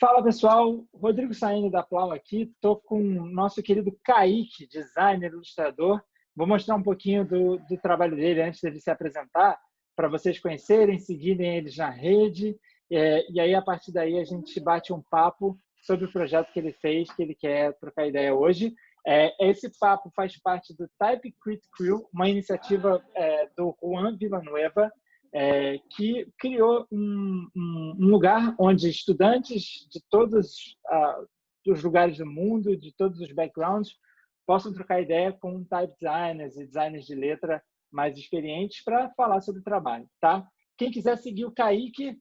Fala pessoal, Rodrigo Saini da Plau aqui, estou com o nosso querido Kaique, designer, ilustrador. Vou mostrar um pouquinho do trabalho dele antes dele se apresentar, para vocês conhecerem, seguirem eles na rede, e aí a partir daí a gente bate um papo sobre o projeto que ele fez, que ele quer trocar ideia hoje. Esse papo faz parte do TypeCrit Crew, uma iniciativa do Juan Villanueva, que criou um lugar onde estudantes de todos os lugares do mundo, de todos os backgrounds, possam trocar ideia com type designers e designers de letra mais experientes para falar sobre o trabalho, tá? Quem quiser seguir o Kaique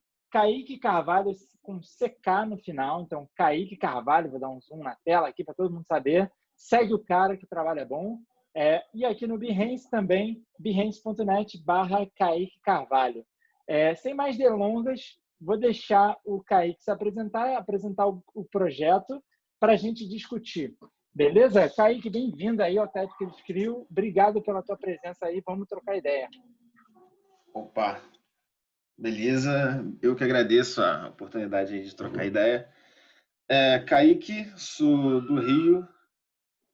Carvalho, com CK no final, então Kaique Carvalho, vou dar um zoom na tela aqui para todo mundo saber, segue o cara que o trabalho é bom. E aqui no Behance também, behance.net/Kaique Carvalho. Sem mais delongas, vou deixar o Kaique se apresentar o projeto para a gente discutir. Beleza? Kaique, bem-vindo aí ao TypeCrit Crew. Obrigado pela tua presença aí. Vamos trocar ideia. Opa, beleza. Eu que agradeço a oportunidade de trocar ideia. Kaique, sou do Rio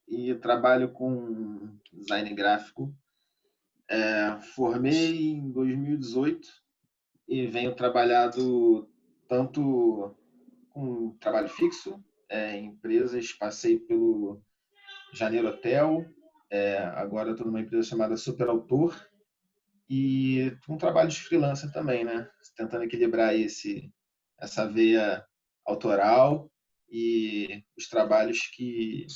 e trabalho com design gráfico. Formei em 2018 e venho trabalhado tanto com trabalho fixo em empresas, passei pelo Janeiro Hotel, agora estou numa empresa chamada Super Autor e um trabalho de freelancer também, né? Tentando equilibrar essa veia autoral e os trabalhos que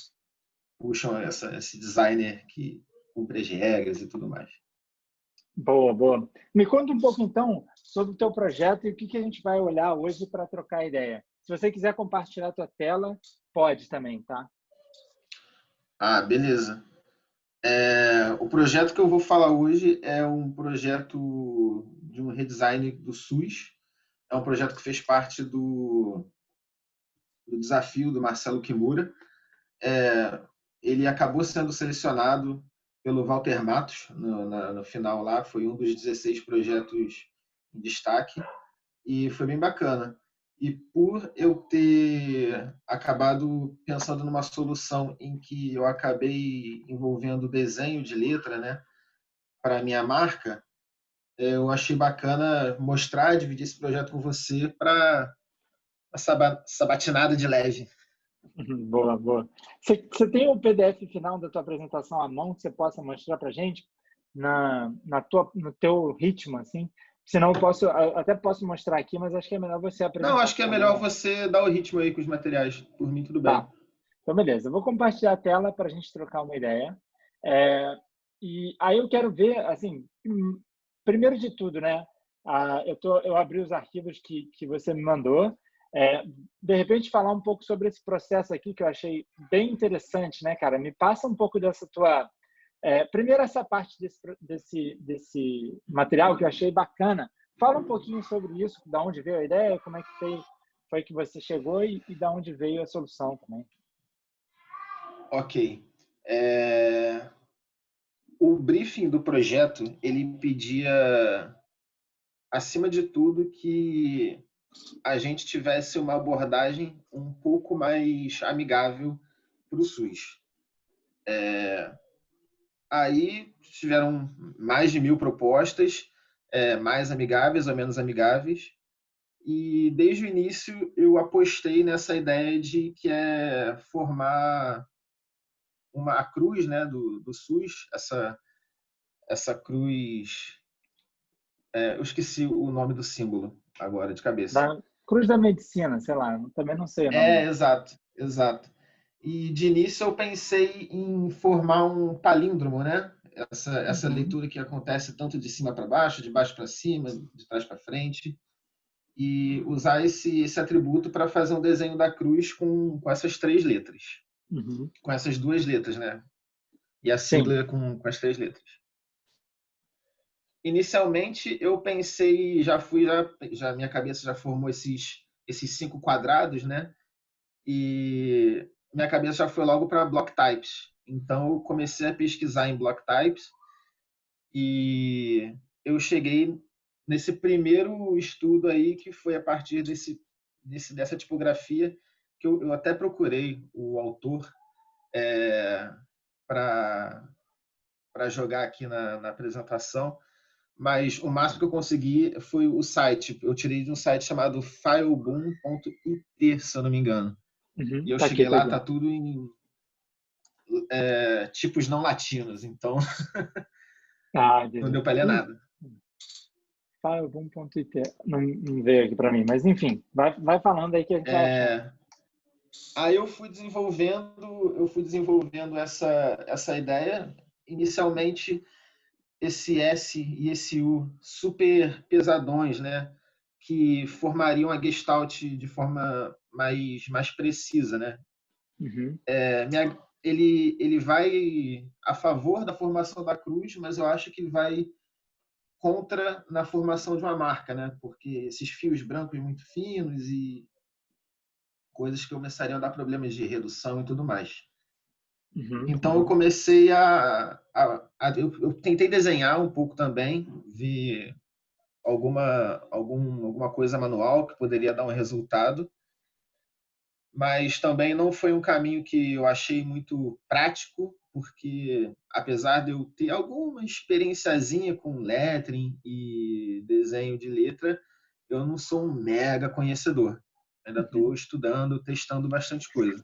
puxam esse designer que cumpre as regras e tudo mais. Boa, boa. Me conta um pouco, então, sobre o teu projeto e o que a gente vai olhar hoje para trocar ideia. Se você quiser compartilhar a tua tela, pode também, tá? Beleza. O projeto que eu vou falar hoje é um projeto de um redesign do SUS. É um projeto que fez parte do desafio do Marcelo Kimura. Ele acabou sendo selecionado pelo Walter Matos no final lá, foi um dos 16 projetos em destaque e foi bem bacana. E por eu ter acabado pensando numa solução em que eu acabei envolvendo desenho de letra, né, para a minha marca, eu achei bacana mostrar, dividir esse projeto com você para essa batinada de leve. Boa, boa. Você tem o PDF final da tua apresentação à mão que você possa mostrar para a gente no teu ritmo, assim? Senão até posso mostrar aqui, mas acho que é melhor você apresentar. Não, acho que é melhor você dar o ritmo aí com os materiais. Por mim, tudo bem. Tá. Então, beleza. Eu vou compartilhar a tela para a gente trocar uma ideia. E aí eu quero ver, assim, primeiro de tudo, né? Eu abri os arquivos que você me mandou. De repente, falar um pouco sobre esse processo aqui, que eu achei bem interessante, né, cara? Me passa um pouco dessa tua... primeiro, essa parte desse material que eu achei bacana. Fala um pouquinho sobre isso, de onde veio a ideia, como é que foi que você chegou e de onde veio a solução também. Ok. O briefing do projeto, ele pedia, acima de tudo, que a gente tivesse uma abordagem um pouco mais amigável para o SUS. Aí tiveram mais de 1000 propostas, mais amigáveis ou menos amigáveis, e desde o início eu apostei nessa ideia de que é formar a cruz, né, do SUS, essa cruz... eu esqueci o nome do símbolo agora de cabeça. Da Cruz da Medicina, sei lá, também não sei o nome. Exato, exato. E de início eu pensei em formar um palíndromo, né? Essa leitura que acontece tanto de cima para baixo, de baixo para cima, de trás para frente, e usar esse atributo para fazer um desenho da cruz com essas 3 letras. Com essas 2 letras, né? E a sigla com as 3 letras. Inicialmente eu pensei, já minha cabeça já formou esses 5 quadrados, né? E minha cabeça já foi logo para block types. Então eu comecei a pesquisar em block types e eu cheguei nesse primeiro estudo aí que foi a partir dessa tipografia, que eu até procurei o autor para jogar aqui na apresentação, mas o máximo que eu consegui foi o site. Eu tirei de um site chamado fileboom.it, se eu não me engano. E eu Tá aqui, cheguei tá lá, aqui. tá tudo em tipos não latinos, então Ah, não beleza. deu para ler nada. Fireboom.it. Não veio aqui para mim, mas enfim, vai falando aí que a gente vai achando. Aí eu fui desenvolvendo essa ideia. Inicialmente, esse S e esse U super pesadões, né? Que formariam a Gestalt de forma mais precisa, né? Uhum, Ele vai a favor da formação da cruz, mas eu acho que ele vai contra na formação de uma marca, né? Porque esses fios brancos muito finos e coisas que começariam a dar problemas de redução e tudo mais. Então eu comecei eu tentei desenhar um pouco também, vi alguma coisa manual que poderia dar um resultado, mas também não foi um caminho que eu achei muito prático, porque apesar de eu ter alguma experienciazinha com lettering e desenho de letra, eu não sou um mega conhecedor. Ainda estou estudando, testando bastante coisa.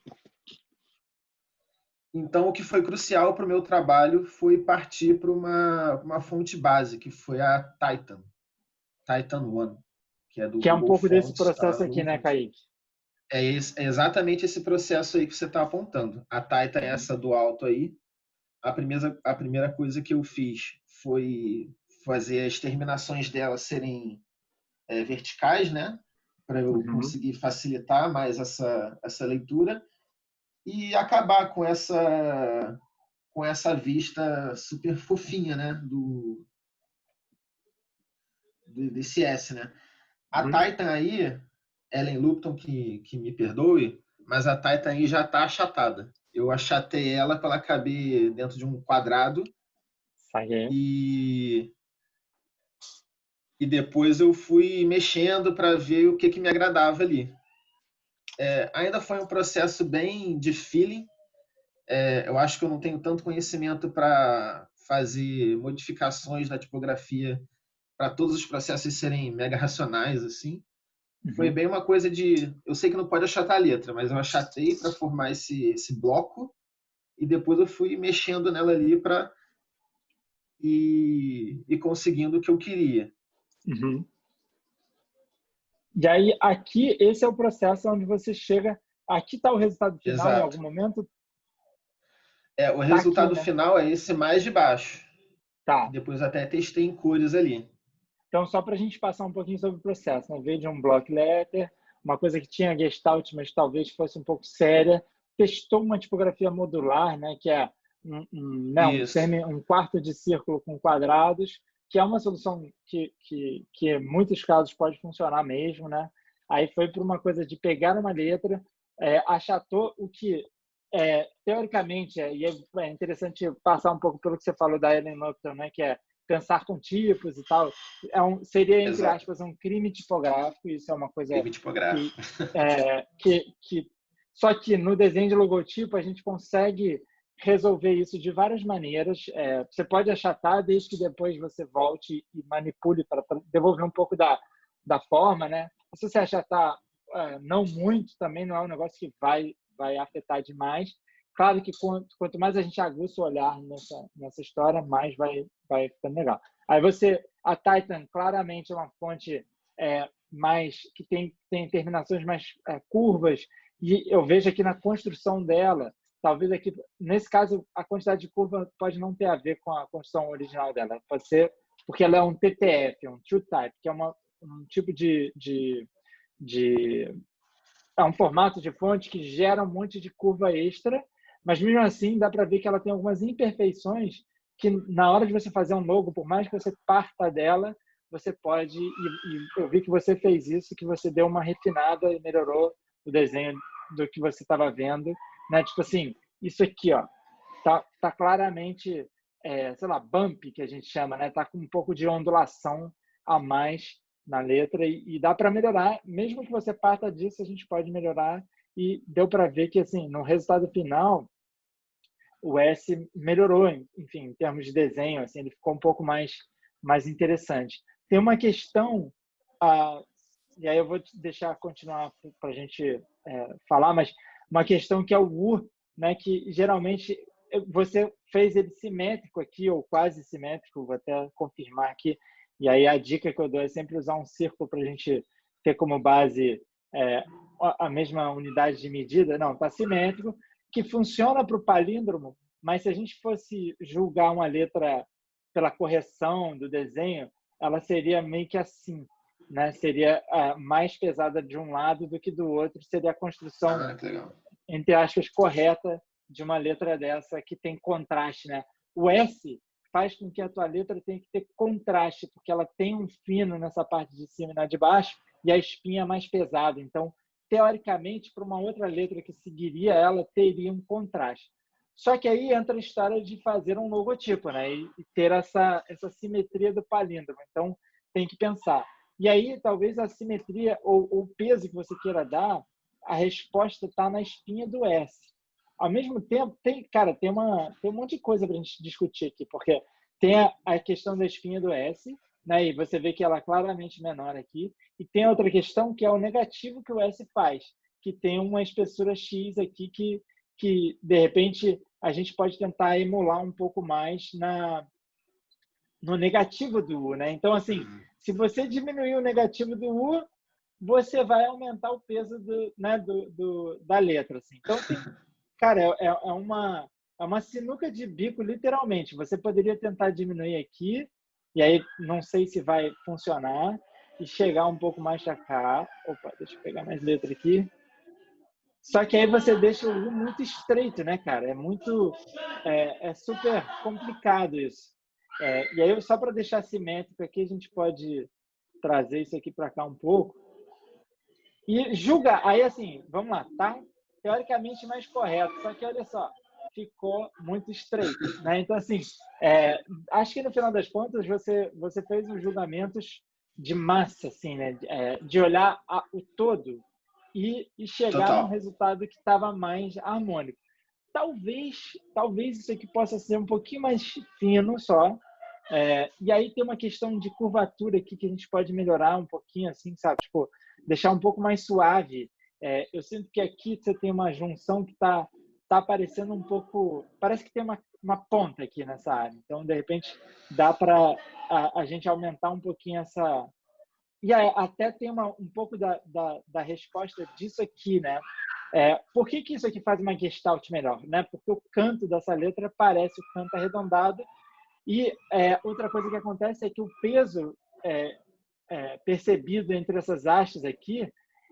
Então, o que foi crucial para o meu trabalho foi partir para uma fonte base, que foi a Titan One, que é do Que é um Google pouco desse Fonts, está processo lá aqui, no né, Kaique? É exatamente esse processo aí que você está apontando. A Titan é essa do alto aí. A primeira coisa que eu fiz foi fazer as terminações dela serem verticais, né? Para eu Uhum. conseguir facilitar mais essa leitura e acabar com essa vista super fofinha, né? Desse S, né? A Uhum. Titan aí, Ellen Lupton que me perdoe, mas a Titan aí já está achatada. Eu achatei ela para ela caber dentro de um quadrado Saquei. e, e depois eu fui mexendo para ver o que me agradava ali. Ainda foi um processo bem de feeling. Eu acho que eu não tenho tanto conhecimento para fazer modificações na tipografia para todos os processos serem mega racionais assim. Foi Uhum. bem uma coisa de. Eu sei que não pode achatar a letra, mas eu achatei para formar esse bloco e depois eu fui mexendo nela ali para ir conseguindo o que eu queria. Uhum. E aí, aqui, esse é o processo onde você chega. Aqui está o resultado final em Exato. algum momento? O Tá aqui, resultado né? final é esse mais de baixo, que Tá. depois até testei em cores ali. Então, só para a gente passar um pouquinho sobre o processo, né? Veio de um block letter, uma coisa que tinha Gestalt, mas talvez fosse um pouco séria. Testou uma tipografia modular, né? Que é Isso, um quarto de círculo com quadrados, que é uma solução que em muitos casos pode funcionar mesmo, né? Aí foi para uma coisa de pegar uma letra, achatou o que, teoricamente, e é interessante passar um pouco pelo que você falou da Ellen Lupton, né? Que é pensar com tipos e tal, seria, entre exato. aspas, um crime tipográfico. Isso é uma coisa Crime tipográfico. que, que só que no desenho de logotipo a gente consegue resolver isso de várias maneiras. Você pode achatar desde que depois você volte e manipule para devolver um pouco da forma, né? Se você achatar não muito, também não é um negócio que vai afetar demais. Claro que quanto mais a gente aguça o olhar nessa história, mais vai ficando legal. Aí a Titan claramente é uma fonte mais que tem terminações mais curvas, e eu vejo aqui na construção dela, talvez aqui, nesse caso, a quantidade de curva pode não ter a ver com a construção original dela, pode ser porque ela é um TTF, um True Type, que é um tipo é um formato de fonte que gera um monte de curva extra, mas mesmo assim dá para ver que ela tem algumas imperfeições que na hora de você fazer um logo, por mais que você parta dela, você pode, e eu vi que você fez isso, que você deu uma refinada e melhorou o desenho do que você estava vendo, né? Tipo assim, isso aqui, ó, tá claramente, sei lá, bump, que a gente chama, né? Tá com um pouco de ondulação a mais na letra e dá para melhorar. Mesmo que você parta disso, a gente pode melhorar. E deu para ver que, assim, no resultado final, o S melhorou, enfim, em termos de desenho, assim, ele ficou um pouco mais interessante. Tem uma questão, e aí eu vou te deixar continuar para a gente falar, mas uma questão que é o U, né, que geralmente você fez ele simétrico aqui, ou quase simétrico, vou até confirmar aqui, e aí a dica que eu dou é sempre usar um círculo para a gente ter como base a mesma unidade de medida. Não, está simétrico, que funciona para o palíndromo, mas se a gente fosse julgar uma letra pela correção do desenho, ela seria meio que assim, né? Seria mais pesada de um lado do que do outro, seria a construção, entre aspas, correta de uma letra dessa que tem contraste, né? O S faz com que a tua letra tenha que ter contraste, porque ela tem um fino nessa parte de cima e na de baixo, e a espinha é mais pesada. Então, teoricamente, para uma outra letra que seguiria ela, teria um contraste. Só que aí entra a história de fazer um logotipo, né? E ter essa simetria do palíndromo. Então, tem que pensar. E aí, talvez a simetria ou o peso que você queira dar, a resposta está na espinha do S. Ao mesmo tempo, tem um monte de coisa para a gente discutir aqui, porque tem a questão da espinha do S, né? E você vê que ela é claramente menor aqui. E tem outra questão que é o negativo que o S faz, que tem uma espessura X aqui que de repente, a gente pode tentar emular um pouco mais no negativo do U, né? Então, assim, se você diminuir o negativo do U, você vai aumentar o peso da letra. Assim. Então, cara, é uma sinuca de bico, literalmente. Você poderia tentar diminuir aqui, e aí não sei se vai funcionar, e chegar um pouco mais para cá. Opa, deixa eu pegar mais letra aqui. Só que aí você deixa o U muito estreito, né, cara? É super complicado isso. E aí, só para deixar simétrico aqui, a gente pode trazer isso aqui para cá um pouco. E julga, aí assim, vamos lá, tá teoricamente mais correto, só que olha só, ficou muito estreito, né? Então, assim, acho que no final das contas você fez os julgamentos de massa, assim, né? De olhar o todo e chegar num resultado que estava mais harmônico. Talvez isso aqui possa ser um pouquinho mais fino só. E aí tem uma questão de curvatura aqui que a gente pode melhorar um pouquinho, assim, sabe? Tipo, deixar um pouco mais suave. Eu sinto que aqui você tem uma junção que tá aparecendo um pouco... Parece que tem uma ponta aqui nessa área. Então, de repente, dá para a gente aumentar um pouquinho essa... E até tem um pouco da resposta disso aqui, né? Por que isso aqui faz uma gestalt melhor? Né? Porque o canto dessa letra parece o canto arredondado. E outra coisa que acontece é que o peso percebido entre essas hastes aqui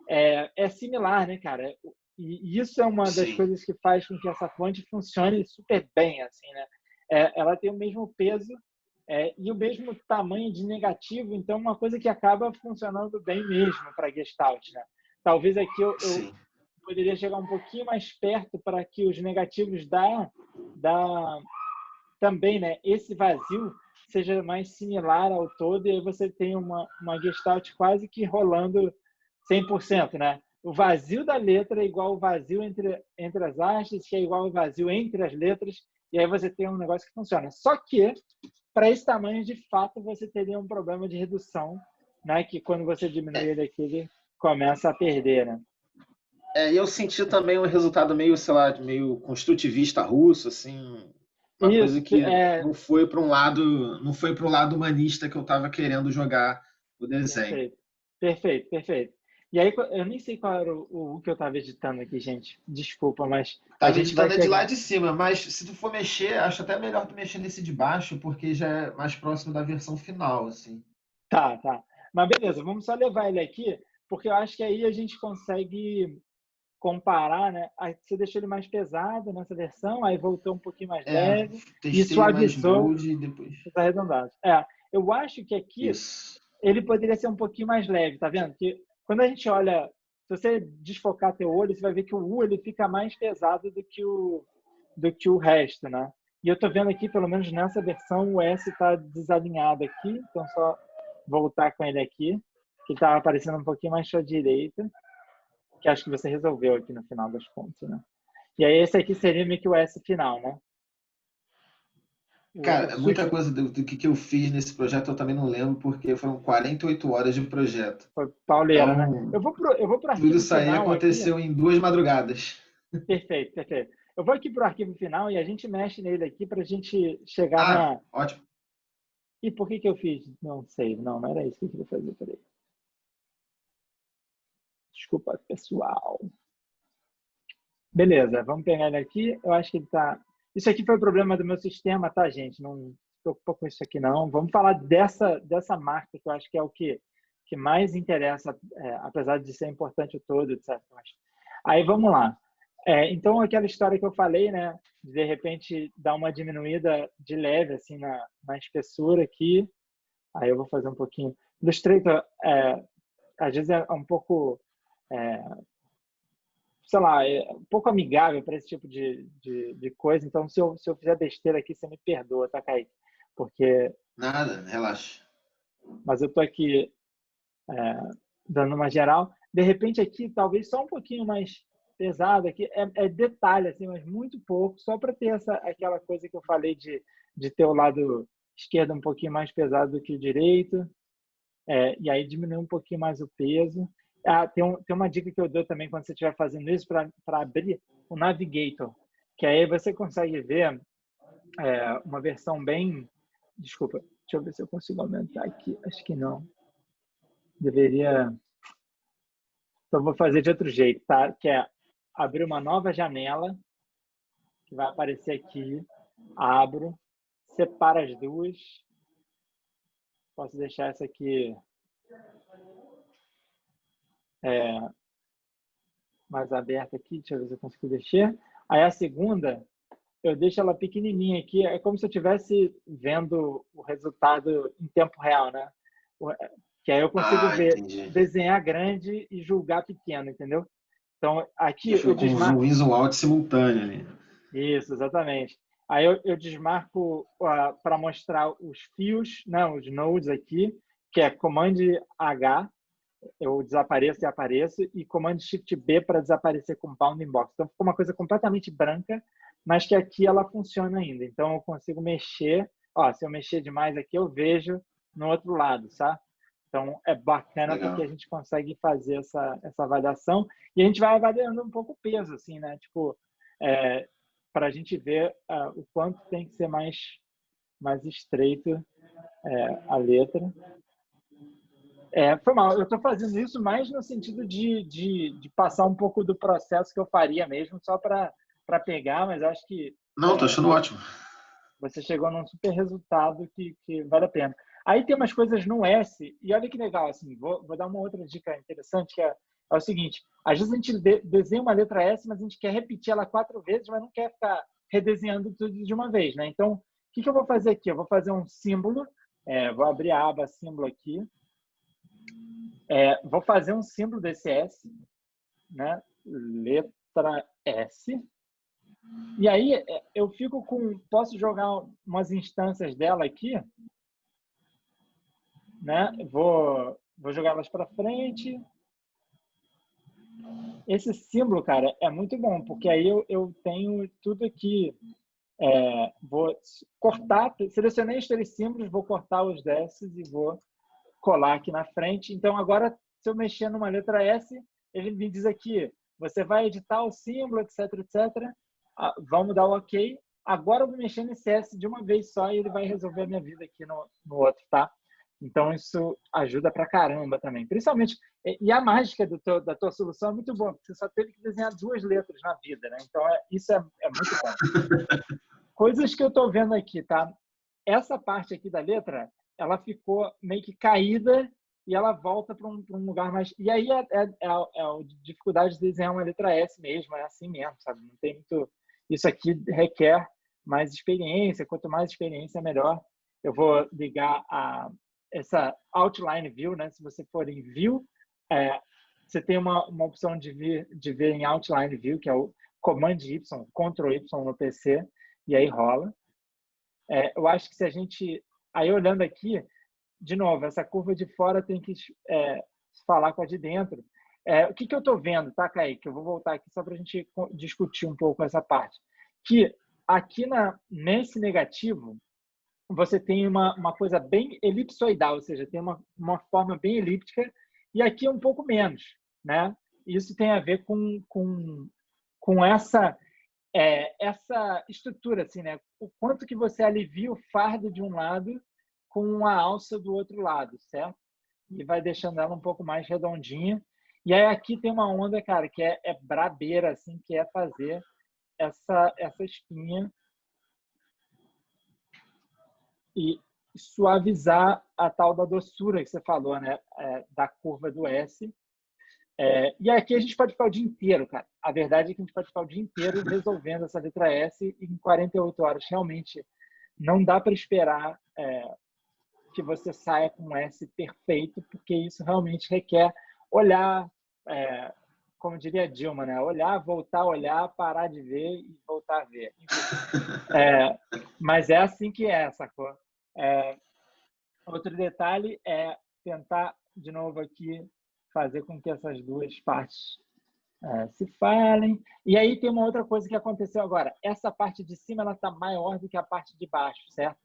é similar, né, cara? E isso é uma das coisas que faz com que essa fonte funcione super bem, assim, né? Ela tem o mesmo peso e o mesmo tamanho de negativo, então uma coisa que acaba funcionando bem mesmo para Gestalt, né? Talvez aqui eu poderia chegar um pouquinho mais perto para que os negativos também, né, esse vazio seja mais similar ao todo e aí você tem uma Gestalt quase que rolando 100%, né? O vazio da letra é igual ao vazio entre as hastes, que é igual ao vazio entre as letras, e aí você tem um negócio que funciona. Só que, para esse tamanho, de fato, você teria um problema de redução, né? Que quando você diminui ele aqui, ele começa a perder, né? Eu senti também um resultado meio, sei lá, meio construtivista russo, assim, uma coisa que não foi para um lado humanista que eu estava querendo jogar o desenho. Perfeito. E aí, eu nem sei qual era o que eu estava editando aqui, gente. Desculpa, mas a gente vai chegar de lá de cima, mas se tu for mexer, acho até melhor tu mexer nesse de baixo, porque já é mais próximo da versão final, assim. Tá. Mas beleza, vamos só levar ele aqui, porque eu acho que aí a gente consegue comparar, né? Aí você deixou ele mais pesado nessa versão, aí voltou um pouquinho mais leve e suavizou os arredondados. Eu acho que aqui ele poderia ser um pouquinho mais leve, tá vendo? Porque quando a gente olha, se você desfocar teu olho, você vai ver que o U ele fica mais pesado do que o resto, né? E eu tô vendo aqui, pelo menos nessa versão, o S está desalinhado aqui, então só voltar com ele aqui. que estava aparecendo um pouquinho mais à direita, que acho que você resolveu aqui no final das contas, né? E aí esse aqui seria meio que o S final, né? Cara, muita coisa do que eu fiz nesse projeto eu também não lembro, porque foram 48 horas de projeto. Foi pauleira, né? Então, Eu vou pro tudo arquivo isso aí final aqui. aconteceu em 2 madrugadas. Perfeito, perfeito. Eu vou aqui pro arquivo final e a gente mexe nele aqui para a gente chegar na... Ótimo. E por que eu fiz? Não sei, não era isso que eu queria fazer, peraí. Desculpa, pessoal. Beleza, vamos pegar ele aqui. Eu acho que ele tá... Isso aqui foi o problema do meu sistema, tá, gente? Não se preocupa com isso aqui, não. Vamos falar dessa marca, que eu acho que é o que mais interessa, apesar de ser importante o todo, etc. Aí, vamos lá. Então, aquela história que eu falei, né? De repente, dar uma diminuída de leve, assim, na espessura aqui. Aí eu vou fazer um pouquinho... Illustrator, às vezes, é um pouco... sei lá, um pouco amigável para esse tipo de coisa. Então, se eu fizer besteira aqui, você me perdoa, tá, Kaique? Porque... Nada, relaxa. Mas eu tô aqui dando uma geral. De repente, aqui, talvez só um pouquinho mais pesado aqui. É detalhe, assim, mas muito pouco, só para ter aquela coisa que eu falei de ter o lado esquerdo um pouquinho mais pesado do que o direito. E aí diminuir um pouquinho mais o peso. Tem uma dica que eu dou também quando você estiver fazendo isso para abrir o Navigator, que aí você consegue ver uma versão bem... Desculpa, deixa eu ver se eu consigo aumentar aqui. Acho que não. Deveria... Então, vou fazer de outro jeito, tá? Que é abrir uma nova janela, que vai aparecer aqui. Abro, separo as duas. Posso deixar essa aqui mais aberta aqui. Deixa eu ver se eu consigo deixar. Aí a segunda, eu deixo ela pequenininha aqui. É como se eu estivesse vendo o resultado em tempo real, né? Que aí eu consigo ver, Entendi. desenhar grande e julgar pequeno, entendeu? Então, aqui Que fica eu com desmarco... um ISO out simultâneo ali. Isso, exatamente. Aí eu desmarco para mostrar os fios, né, os nodes aqui, que é Command H, eu desapareço e apareço, e Command Shift B para desaparecer com Bounding Box. Então, ficou uma coisa completamente branca, mas que aqui ela funciona ainda. Então, eu consigo mexer. Ó, se eu mexer demais aqui, eu vejo no outro lado, tá? Então, é bacana porque Legal. a gente consegue fazer essa avaliação e a gente vai avaliando um pouco o peso, assim, né? Tipo, para a gente ver o quanto tem que ser mais estreito a letra. Foi mal, eu estou fazendo isso mais no sentido de passar um pouco do processo que eu faria mesmo, só para pegar, mas acho que Não, tô achando ótimo. você chegou num super resultado que vale a pena. Aí tem umas coisas no S, e olha que legal, assim, vou dar uma outra dica interessante, que é o seguinte, às vezes a gente desenha uma letra S, mas a gente quer repetir ela 4 vezes, mas não quer ficar redesenhando tudo de uma vez, né? Então, o que eu vou fazer aqui? Eu vou fazer um símbolo, vou abrir a aba símbolo aqui, vou fazer um símbolo desse S, né? Letra S. E aí eu fico com... Posso jogar umas instâncias dela aqui, né? Vou jogar elas para frente. Esse símbolo, cara, é muito bom, porque aí eu tenho tudo aqui. Vou cortar, selecionei os 3 símbolos, vou cortar os desses e vou colar aqui na frente. Então, agora, se eu mexer numa letra S, ele me diz aqui, você vai editar o símbolo, etc, etc. Vamos dar o OK. Agora eu vou mexer nesse S de uma vez só e ele vai resolver a minha vida aqui no outro, tá? Então, isso ajuda pra caramba também. Principalmente, e a mágica da tua solução é muito boa, porque você só teve que desenhar 2 letras na vida, né? Então, isso é muito bom. Coisas que eu estou vendo aqui, tá? Essa parte aqui da letra, ela ficou meio que caída e ela volta para um lugar mais... E aí a dificuldade de desenhar uma letra S mesmo, é assim mesmo, sabe? Não tem muito... Isso aqui requer mais experiência, quanto mais experiência, melhor. Eu vou ligar essa Outline View, né? Se você for em View, você tem uma opção de ver em Outline View, que é o Command Y, Ctrl Y no PC, e aí rola. Eu acho que se a gente... Aí, olhando aqui, de novo, essa curva de fora tem que falar com a de dentro. O que eu estou vendo, tá, Kaique? Eu vou voltar aqui só para a gente discutir um pouco essa parte. Que aqui nesse negativo, você tem uma coisa bem elipsoidal, ou seja, tem uma forma bem elíptica, e aqui um pouco menos, né? Isso tem a ver com essa estrutura, assim, né? O quanto que você alivia o fardo de um lado com a alça do outro lado, certo? E vai deixando ela um pouco mais redondinha. E aí aqui tem uma onda, cara, que é brabeira, assim, que é fazer essa espinha e suavizar a tal da doçura que você falou, né? Da curva do S. E aqui a gente pode ficar o dia inteiro, cara. A verdade é que a gente pode ficar o dia inteiro resolvendo essa letra S em 48 horas. Realmente, não dá para esperar que você saia com um S perfeito, porque isso realmente requer olhar, como diria Dilma, né? Olhar, voltar a olhar, parar de ver e voltar a ver. Mas é assim que é, sacou? Outro detalhe é tentar, de novo aqui, fazer com que essas duas partes se falem. E aí tem uma outra coisa que aconteceu agora. Essa parte de cima ela está maior do que a parte de baixo, certo?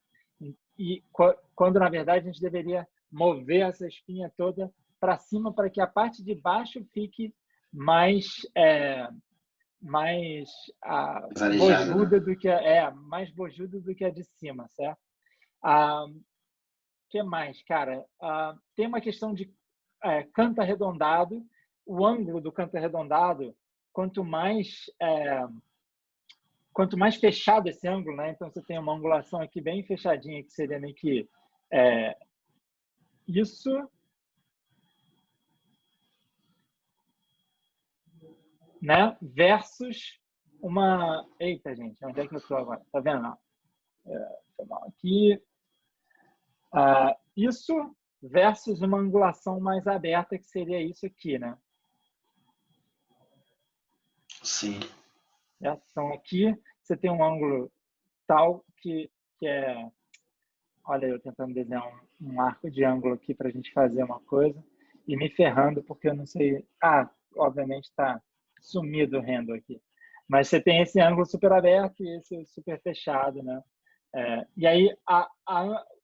E quando, na verdade, a gente deveria mover essa espinha toda para cima para que a parte de baixo fique mais bojuda, né? Mais bojuda do que a de cima, certo? Que mais, cara? Tem uma questão de canto arredondado. O ângulo do canto arredondado, quanto mais fechado esse ângulo, né? Então você tem uma angulação aqui bem fechadinha, que seria meio que isso, né? Versus uma... Eita, gente, onde é que eu estou agora? Tá vendo? Aqui. Isso versus uma angulação mais aberta, que seria isso aqui, né? Sim. Então, aqui você tem um ângulo tal que é... Olha, eu tentando desenhar um arco de ângulo aqui para a gente fazer uma coisa e me ferrando, porque eu não sei... obviamente está sumido o rendo aqui. Mas você tem esse ângulo super aberto e esse super fechado, né? E aí,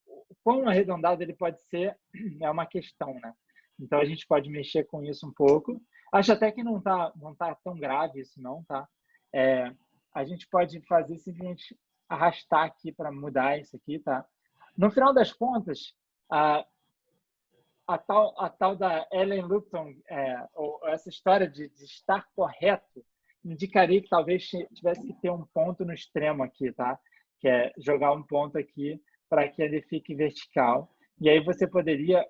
o quão arredondado ele pode ser é uma questão, né? Então, a gente pode mexer com isso um pouco. Acho até que não tá tão grave isso, não, tá? A gente pode fazer simplesmente arrastar aqui para mudar isso aqui, tá? No final das contas, a tal da Ellen Lupton, ou essa história de estar correto, indicaria que talvez tivesse que ter um ponto no extremo aqui, tá? Que é jogar um ponto aqui para que ele fique vertical. E aí você poderia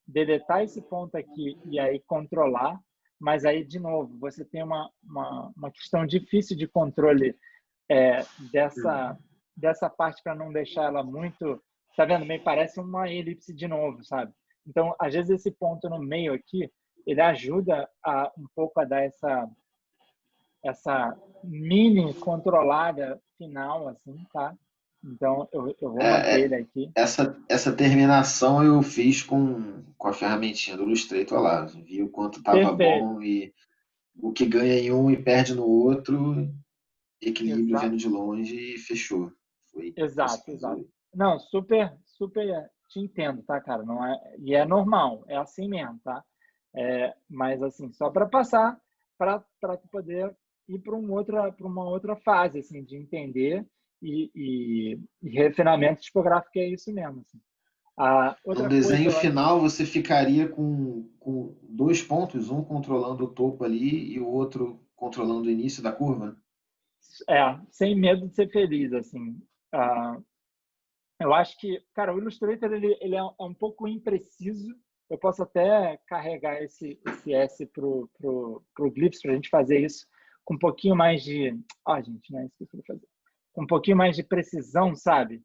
deletar esse ponto aqui e aí controlar, mas aí, de novo, você tem uma questão difícil de controle dessa parte para não deixar ela muito... Tá vendo? Meio parece uma elipse de novo, sabe? Então, às vezes, esse ponto no meio aqui, ele ajuda um pouco a dar essa mini controlada final, assim, tá? Então, eu vou manter ele aqui. Essa terminação eu fiz com a ferramentinha do Illustrator lá. Vi o quanto estava bom e o que ganha em um e perde no outro, equilíbrio vendo de longe e fechou. Foi exato. Não, super te entendo, tá, cara? Não e é normal, é assim mesmo, tá? Mas, assim, só para passar, para poder ir para uma outra fase, assim, de entender e refinamento tipográfico é isso mesmo. Assim. No desenho final, você ficaria com 2 pontos, um controlando o topo ali e o outro controlando o início da curva? Sem medo de ser feliz, assim. Eu acho que, cara, o Illustrator ele é um pouco impreciso. Eu posso até carregar esse S pro Glyphs para a gente fazer isso com um pouquinho mais de... gente, não é isso que eu queria fazer. Com um pouquinho mais de precisão, sabe?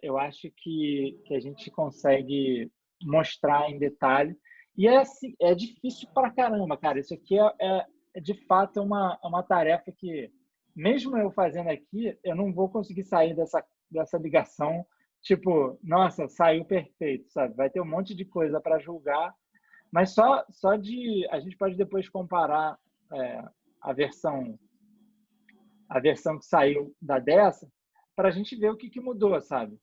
Eu acho que a gente consegue mostrar em detalhe. E assim, é difícil pra caramba, cara. Isso aqui é de fato uma tarefa que, mesmo eu fazendo aqui, eu não vou conseguir sair dessa ligação, tipo, nossa, saiu perfeito, sabe? Vai ter um monte de coisa para julgar, Mas só de... A gente pode depois comparar a versão que saiu dessa, para a gente ver o que mudou, sabe?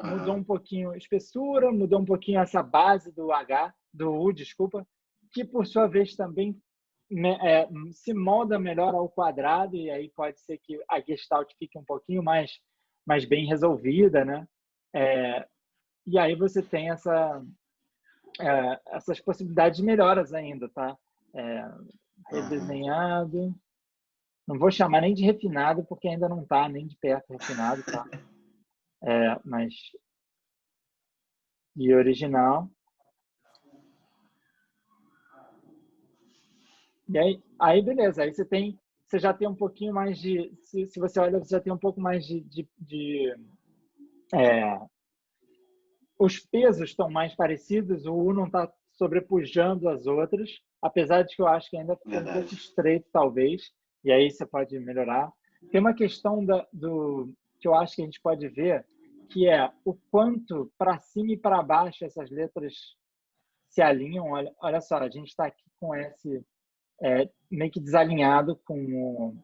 Mudou um pouquinho a espessura, mudou um pouquinho essa base do U, desculpa, que por sua vez também se molda melhor ao quadrado, e aí pode ser que a Gestalt fique um pouquinho mais bem resolvida, né? E aí você tem essas possibilidades de melhoras ainda, tá? Redesenhado. Não vou chamar nem de refinado, porque ainda não está nem de perto refinado, tá? Mas... E original. E aí beleza. Aí você já tem um pouquinho mais de... Se você olha, você já tem um pouco mais os pesos estão mais parecidos, o U não está sobrepujando as outras, apesar de que eu acho que ainda ficou um pouco estreito, talvez, e aí você pode melhorar. Tem uma questão que eu acho que a gente pode ver, que é o quanto para cima e para baixo essas letras se alinham. Olha só, a gente está aqui com esse meio que desalinhado com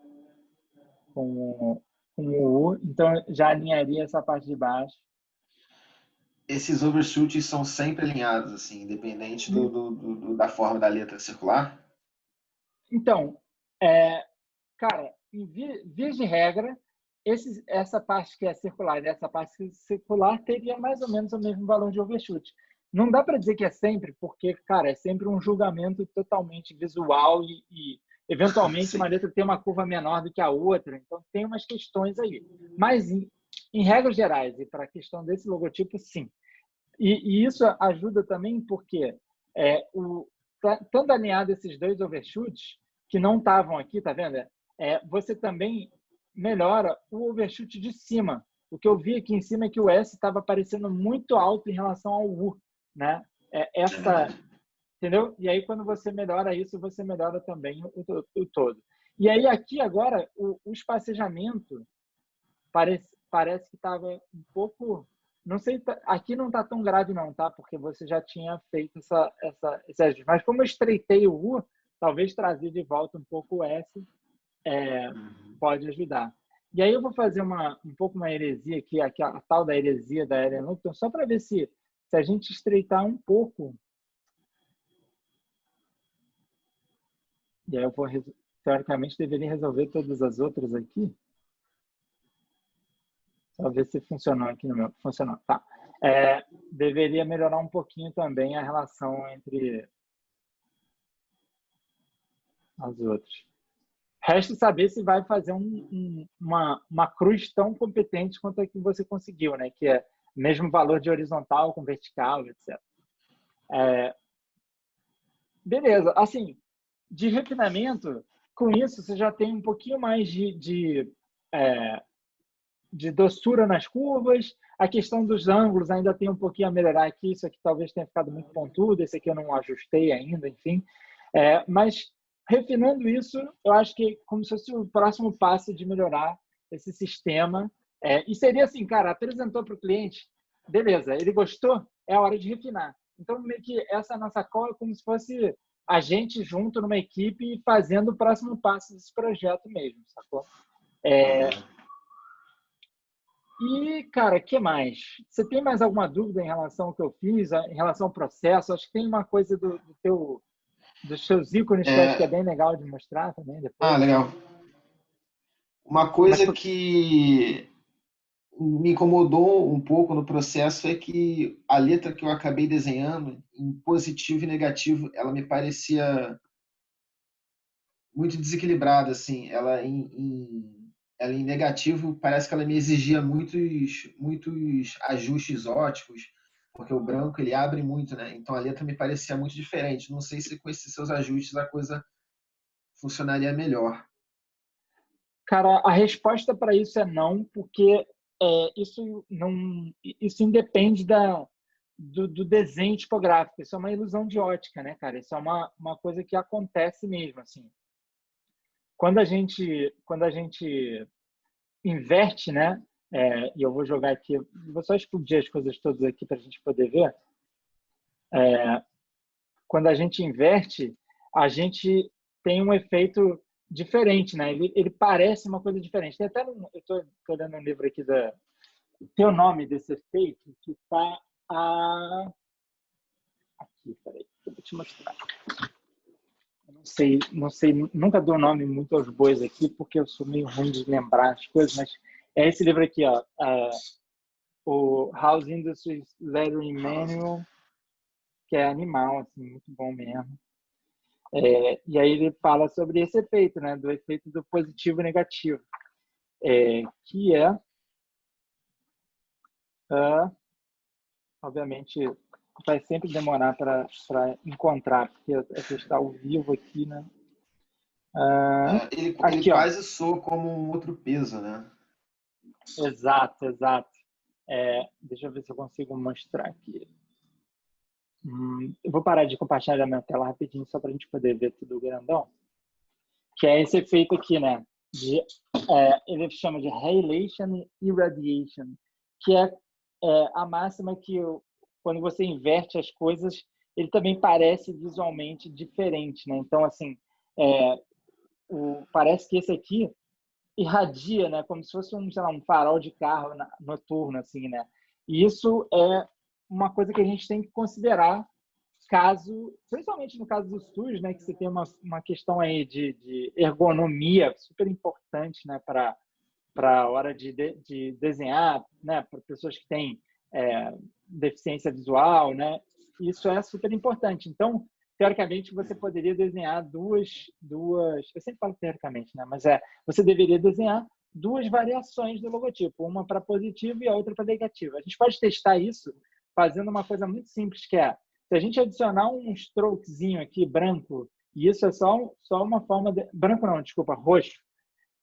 o U, então já alinharia essa parte de baixo. Esses overshoots são sempre alinhados, assim, independente da forma da letra circular? Então, cara, em via de regra, essa parte que é circular e essa parte circular teria mais ou menos o mesmo valor de overshoot. Não dá para dizer que é sempre, porque, cara, é sempre um julgamento totalmente visual e eventualmente, uma letra tem uma curva menor do que a outra, então tem umas questões aí. Mas, em regras gerais, e para a questão desse logotipo, sim. E isso ajuda também porque estando alinhado esses dois overshoots, que não estavam aqui, tá vendo? Você também melhora o overshoot de cima. O que eu vi aqui em cima é que o S estava aparecendo muito alto em relação ao U, né? Entendeu? E aí, quando você melhora isso, você melhora também o todo. E aí, aqui agora, o espacejamento parece que estava um pouco... Não sei, aqui não está tão grave não, tá? Porque você já tinha feito esse ajuste. Mas como eu estreitei o U, talvez trazer de volta um pouco o S pode ajudar. E aí eu vou fazer um pouco uma heresia aqui, a tal da heresia da Ellen Lupton, só para ver se a gente estreitar um pouco. E aí eu vou, teoricamente, deveria resolver todas as outras aqui. Só ver se funcionou aqui no meu. Funcionou, tá. Deveria melhorar um pouquinho também a relação entre as outras. Resta saber se vai fazer uma cruz tão competente quanto a que você conseguiu, né? Que é o mesmo valor de horizontal com vertical, etc. Beleza. Assim, de refinamento, com isso você já tem um pouquinho mais de doçura nas curvas. A questão dos ângulos ainda tem um pouquinho a melhorar aqui. Isso aqui talvez tenha ficado muito pontudo. Esse aqui eu não ajustei ainda, enfim. Mas, refinando isso, eu acho que como se fosse o próximo passo de melhorar esse sistema. E seria assim, cara, apresentou para o cliente, beleza, ele gostou, é a hora de refinar. Então, meio que essa nossa call é como se fosse a gente junto numa equipe fazendo o próximo passo desse projeto mesmo, sacou? E, cara, o que mais? Você tem mais alguma dúvida em relação ao que eu fiz, em relação ao processo? Acho que tem uma coisa dos seus ícones que eu acho que é bem legal de mostrar também depois. Legal. Uma coisa que me incomodou um pouco no processo é que a letra que eu acabei desenhando, em positivo e negativo, ela me parecia muito desequilibrada, assim. Ela em negativo parece que ela me exigia muitos ajustes óticos, porque o branco ele abre muito, né? Então a letra me parecia muito diferente. Não sei se com esses seus ajustes a coisa funcionaria melhor. Cara, a resposta para isso é não, porque isso independe do desenho tipográfico. Isso é uma ilusão de ótica, né, cara? Isso é uma coisa que acontece mesmo, assim. Quando a gente inverte, né? E eu vou jogar aqui, vou só explodir as coisas todas aqui para a gente poder ver. quando a gente inverte, a gente tem um efeito diferente, né? Ele parece uma coisa diferente. Tem até eu estou olhando um livro aqui tem o nome desse efeito que está aqui, peraí, eu vou te mostrar. Eu não sei, nunca dou nome muito aos bois aqui, porque eu sou meio ruim de lembrar as coisas, mas é esse livro aqui, ó, o House Industries Lettering Manual, que é animal, assim, muito bom mesmo. E aí ele fala sobre esse efeito, né, do efeito do positivo e negativo, que obviamente, vai sempre demorar para encontrar, porque a gente está ao vivo aqui, né? Ele Aqui, ó. quase soa como um outro peso, né? Exato, exato. Deixa eu ver se eu consigo mostrar aqui. Eu vou parar de compartilhar a minha tela rapidinho, só para a gente poder ver tudo grandão. Que é esse efeito aqui, né? Ele chama de halation e irradiation, que é a máxima que quando você inverte as coisas, ele também parece visualmente diferente, né? Então, assim, parece que esse aqui irradia, né? Como se fosse sei lá, um farol de carro noturno, assim, né? E isso é uma coisa que a gente tem que considerar principalmente no caso dos SUS, né, que você tem uma questão aí de ergonomia super importante, né, para a hora de desenhar, né, para pessoas que têm deficiência visual, né, isso é super importante. Então, teoricamente, você poderia desenhar eu sempre falo teoricamente, né, mas você deveria desenhar duas variações do logotipo, uma para positivo e a outra para negativo. A gente pode testar isso fazendo uma coisa muito simples, que se a gente adicionar um strokezinho aqui branco, e isso é só uma forma branco não, desculpa, roxo,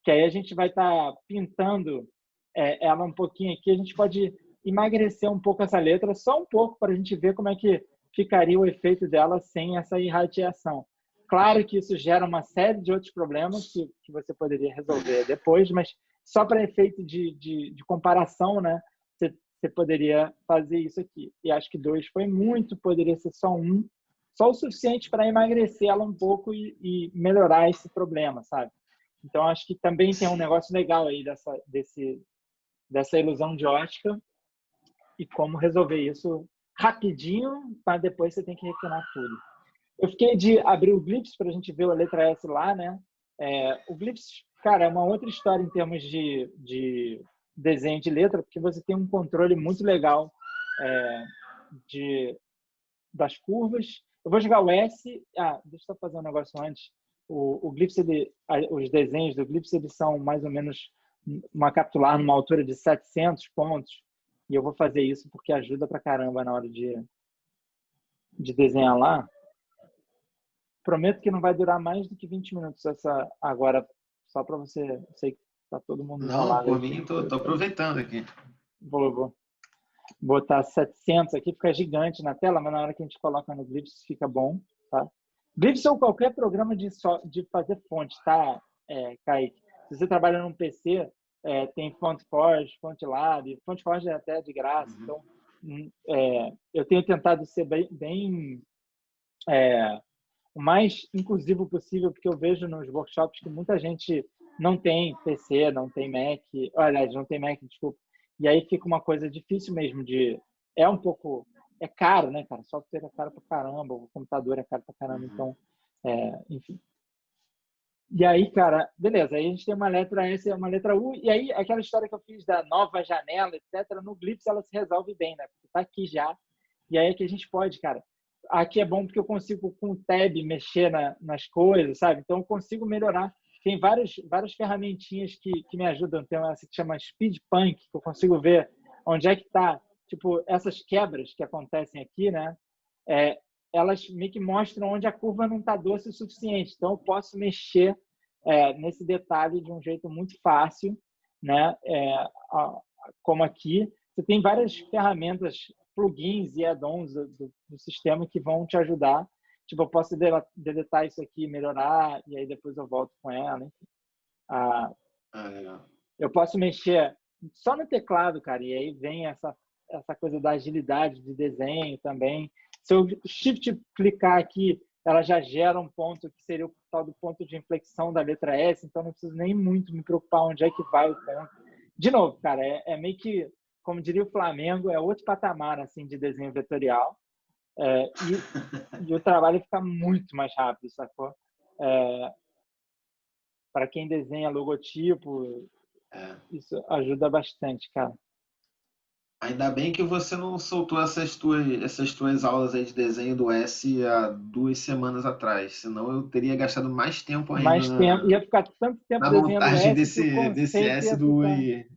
que aí a gente vai estar pintando ela um pouquinho aqui, a gente pode emagrecer um pouco essa letra, só um pouco, para a gente ver como é que ficaria o efeito dela sem essa irradiação. Claro que isso gera uma série de outros problemas que você poderia resolver depois, mas só para efeito de comparação, né? Você poderia fazer isso aqui. E acho que 2 foi muito, poderia ser só 1, só o suficiente para emagrecer ela um pouco e melhorar esse problema, sabe? Então, acho que também tem um negócio legal aí dessa ilusão de ótica e como resolver isso rapidinho, para depois você tem que refinar tudo. Eu fiquei de abrir o Glyphs para a gente ver a letra S lá, né? O Glyphs, cara, é uma outra história em termos de desenho de letra, porque você tem um controle muito legal das curvas. Eu vou jogar o S. Deixa eu só fazer um negócio antes. O Glyphs, os desenhos do Glyphs, eles são mais ou menos uma capitular numa altura de 700 pontos. E eu vou fazer isso porque ajuda pra caramba na hora de desenhar lá. Prometo que não vai durar mais do que 20 minutos agora, só para você. Eu sei que tá todo mundo Não, enrolado por aí. mim, tô aproveitando aqui. Vou botar 700 aqui, fica gigante na tela, mas na hora que a gente coloca no Glyphs fica bom, tá? Glyphs ou qualquer programa de fazer fonte, tá, Kaique? Se você trabalha num PC, tem FontForge, FontLab, FontForge é até de graça, então eu tenho tentado ser bem o mais inclusivo possível, porque eu vejo nos workshops que muita gente não tem PC, não tem Mac, aliás, não tem Mac, desculpa, e aí fica uma coisa difícil mesmo um pouco, é caro, né, cara? O software é caro pra caramba, o computador é caro pra caramba, então, enfim. E aí, cara, beleza, aí a gente tem uma letra S e uma letra U, e aí aquela história que eu fiz da nova janela, etc., no Glyphs ela se resolve bem, né? Porque tá aqui já, e aí é que a gente pode, cara. Aqui é bom porque eu consigo, com o tab, mexer nas coisas, sabe? Então, eu consigo melhorar. Tem várias ferramentinhas que me ajudam. Tem essa que chama Speed Punk, que eu consigo ver onde é que está, tipo, essas quebras que acontecem aqui, né? Elas meio que mostram onde a curva não está doce o suficiente. Então, eu posso mexer nesse detalhe de um jeito muito fácil, né? Como aqui. Você tem várias ferramentas, plugins e add-ons do sistema que vão te ajudar. Tipo, eu posso deletar isso aqui, melhorar, e aí depois eu volto com ela. Enfim. Eu posso mexer só no teclado, cara, e aí vem essa coisa da agilidade de desenho também. Se eu shift clicar aqui, ela já gera um ponto que seria o tal do ponto de inflexão da letra S, então não preciso nem muito me preocupar onde é que vai o ponto. De novo, cara, é meio que, como diria o Flamengo, é outro patamar assim, de desenho vetorial. E o trabalho fica muito mais rápido, sacou? Para quem desenha logotipo, isso ajuda bastante, cara. Ainda bem que você não soltou essas tuas aulas aí de desenho do S há 2 semanas atrás, senão eu teria gastado mais tempo ainda Mais tempo, ia ficar tanto tempo na desenhando montagem S que o desse conceito S ia do ficar. UI.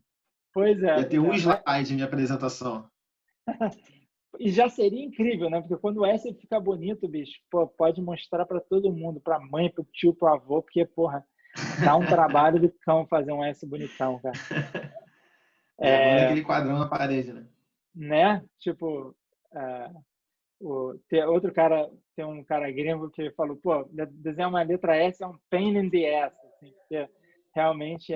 Pois Ia ter um é. slide em minha apresentação. E já seria incrível, né? Porque quando o S fica bonito, bicho, pô, pode mostrar para todo mundo, para mãe, para o tio, para o avô, porque, porra, dá um trabalho do cão fazer um S bonitão, cara. E agora aquele quadrão na parede, né? Né? Tipo, tem um cara gringo que falou, pô, desenhar uma letra S é um pain in the ass, assim, porque realmente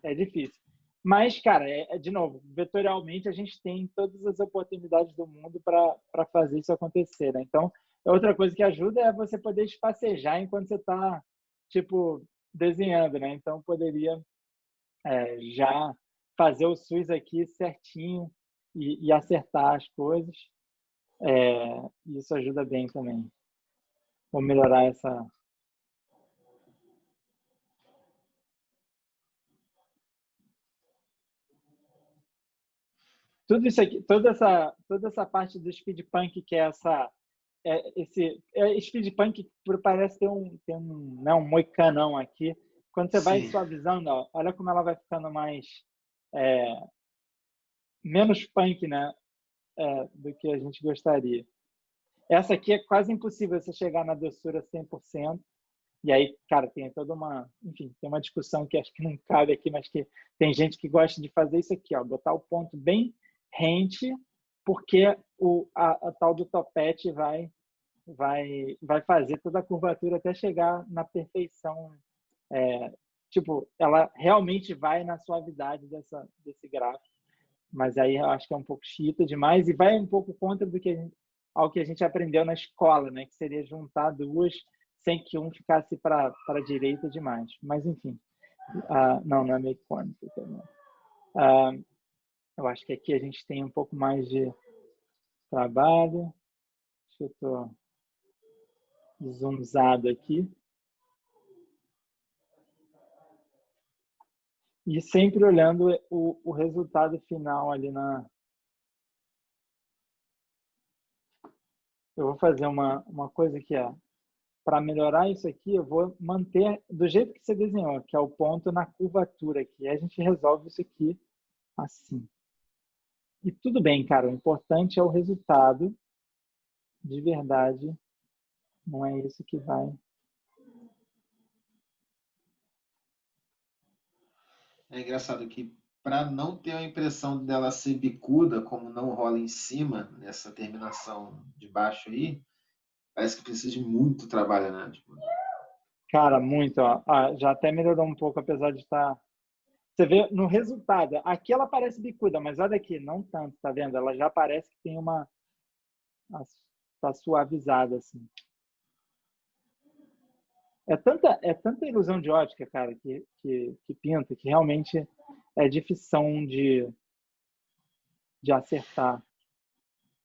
é difícil. Mas, cara, de novo, vetorialmente a gente tem todas as oportunidades do mundo para fazer isso acontecer, né? Então, outra coisa que ajuda é você poder espacejar enquanto você está, tipo, desenhando, né? Então, poderia já fazer o SUS aqui certinho e acertar as coisas. Isso ajuda bem também. Vou melhorar essa. Tudo isso aqui, toda essa parte do speedpunk que é speedpunk parece ter um moicanão aqui. Quando você vai Sim. suavizando, ó, olha como ela vai ficando mais menos punk, né, do que a gente gostaria. Essa aqui é quase impossível você chegar na doçura 100%. E aí, cara, tem toda enfim, tem uma discussão que acho que não cabe aqui, mas que tem gente que gosta de fazer isso aqui, ó, botar o ponto bem rente, porque a tal do topete vai fazer toda a curvatura até chegar na perfeição. Tipo, ela realmente vai na suavidade desse gráfico. Mas aí eu acho que é um pouco chita demais e vai um pouco contra ao que a gente aprendeu na escola, né? Que seria juntar duas sem que um ficasse para a direita demais. Mas, enfim. Não é meio cônico. Eu acho que aqui a gente tem um pouco mais de trabalho. Deixa eu estou zoomzado aqui. E sempre olhando o resultado final ali na... Eu vou fazer uma coisa que para melhorar isso aqui, eu vou manter do jeito que você desenhou, que é o ponto na curvatura aqui. Aí a gente resolve isso aqui assim. E tudo bem, cara. O importante é o resultado. De verdade, não é isso que vai... É engraçado que para não ter a impressão dela ser bicuda, como não rola em cima, nessa terminação de baixo aí, parece que precisa de muito trabalho, né? Tipo... Cara, muito. Ó. Já até melhorou um pouco, apesar de estar... Você vê no resultado. Aqui ela parece bicuda, mas olha aqui, não tanto, tá vendo? Ela já parece que tem tá suavizada, assim. É tanta ilusão de ótica, cara, que pinta, que realmente é difícil de acertar.